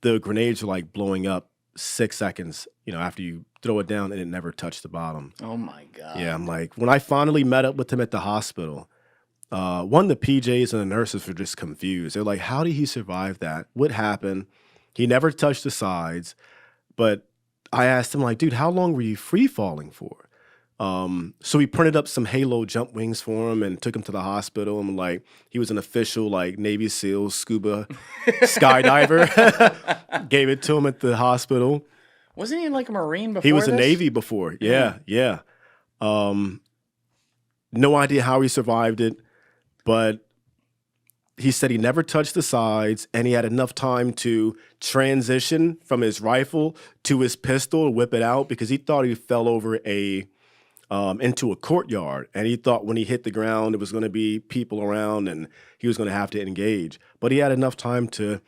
the grenades were like blowing up 6 seconds, after you throw it down, and it never touched the bottom. Oh my God. Yeah, I'm like, when I finally met up with him at the hospital, one of the PJs and the nurses were just confused. They're like, how did he survive that? What happened? He never touched the sides, but I asked him, like, dude, how long were you free falling for? So we printed up some Halo jump wings for him and took him to the hospital. And like, he was an official like Navy SEAL scuba skydiver. Gave it to him at the hospital. Wasn't he like a Marine before? He was a this? Navy before. Yeah. No idea how he survived it, but he said he never touched the sides and he had enough time to transition from his rifle to his pistol, whip it out, because he thought he fell over into a courtyard, and he thought when he hit the ground it was going to be people around and he was going to have to engage. But he had enough time to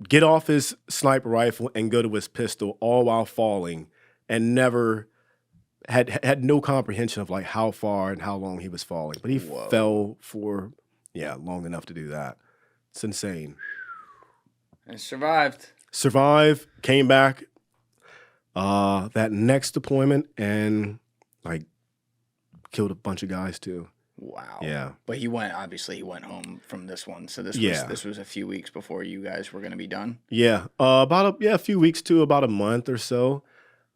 get off his sniper rifle and go to his pistol, all while falling, and never had no comprehension of like how far and how long he was falling. But he fell for long enough to do that. It's insane. And survived. Survived, came back. That next deployment and like killed a bunch of guys too. Wow. Yeah. But he went home from this one. So this was a few weeks before you guys were going to be done. Yeah. About a few weeks to about a month or so.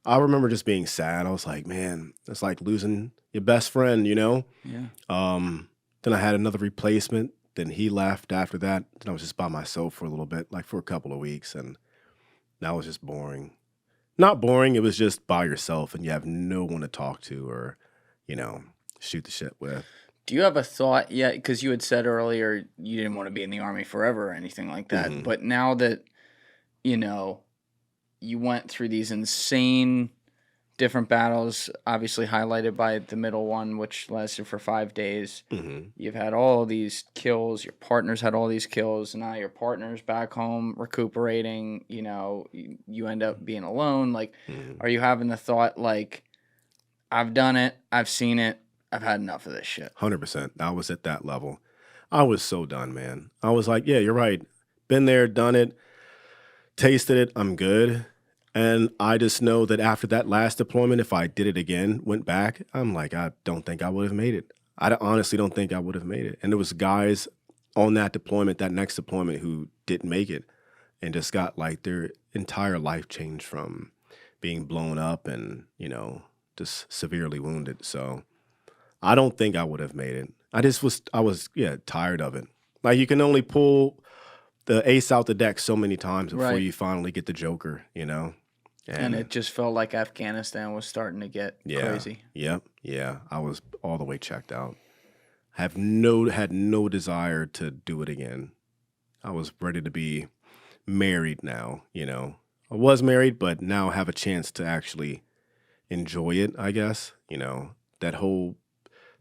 I remember just being sad. I was like, man, it's like losing your best friend, you know? Yeah. Then I had another replacement. Then he left after that. Then I was just by myself for a little bit, like for a couple of weeks, and that was just boring. Not boring, it was just by yourself and you have no one to talk to or, shoot the shit with. Do you have a thought yet? Because you had said earlier you didn't want to be in the Army forever or anything like that. Mm-hmm. But now that, you went through these insane different battles, obviously highlighted by the middle one, which lasted for 5 days. Mm-hmm. You've had all these kills. Your partner's had all these kills. Now your partner's back home recuperating. You end up being alone. Like, are you having the thought, like, I've done it. I've seen it. I've had enough of this shit. 100%. I was at that level. I was so done, man. I was like, yeah, you're right. Been there, done it, tasted it. I'm good. And I just know that after that last deployment, if I did it again, went back, I'm like, I don't think I would have made it. I honestly don't think I would have made it. And there was guys on that deployment, that next deployment, who didn't make it and just got like their entire life changed from being blown up and, just severely wounded. So I don't think I would have made it. I was tired of it. Like, you can only pull the ace out the deck so many times before you finally get the joker, And it just felt like Afghanistan was starting to get crazy. Yep. Yeah. I was all the way checked out. Had no desire to do it again. I was ready to be married now, I was married, but now have a chance to actually enjoy it, I guess. That whole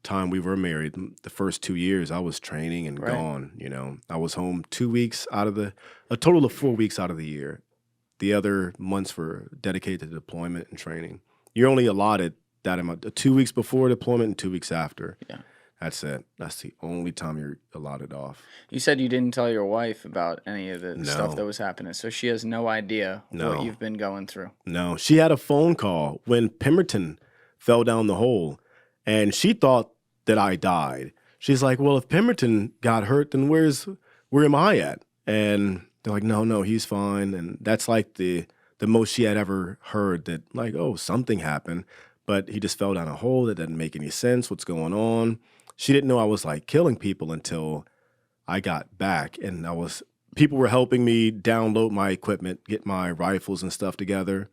time we were married, the first 2 years, I was training and gone, I was home 2 weeks a total of 4 weeks out of the year. The other months were dedicated to deployment and training. You're only allotted that amount, 2 weeks before deployment and 2 weeks after. Yeah. That's it. That's the only time you're allotted off. You said you didn't tell your wife about any of the stuff that was happening, so she has no idea what you've been going through. No. She had a phone call when Pemberton fell down the hole, and she thought that I died. She's like, well, if Pemberton got hurt, then where am I at? And they're like, no, he's fine. And that's like the most she had ever heard, that like, oh, something happened, but he just fell down a hole. That doesn't make any sense. What's going on? She didn't know I was like killing people until I got back, and people were helping me download my equipment, get my rifles and stuff together.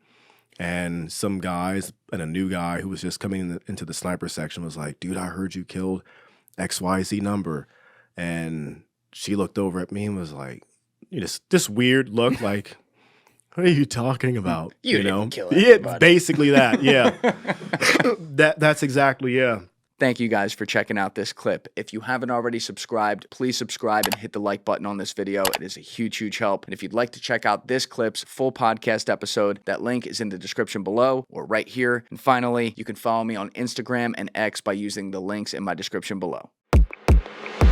And some guys and a new guy who was just coming into the sniper section was like, dude, I heard you killed XYZ number. And she looked over at me and was like, this weird look, like, what are you talking about? You didn't kill anybody. Yeah, basically that. Yeah. That's exactly, yeah. Thank you guys for checking out this clip. If you haven't already subscribed, please subscribe and hit the like button on this video. It is a huge, huge help. And if you'd like to check out this clip's full podcast episode, that link is in the description below or right here. And finally, you can follow me on Instagram and X by using the links in my description below.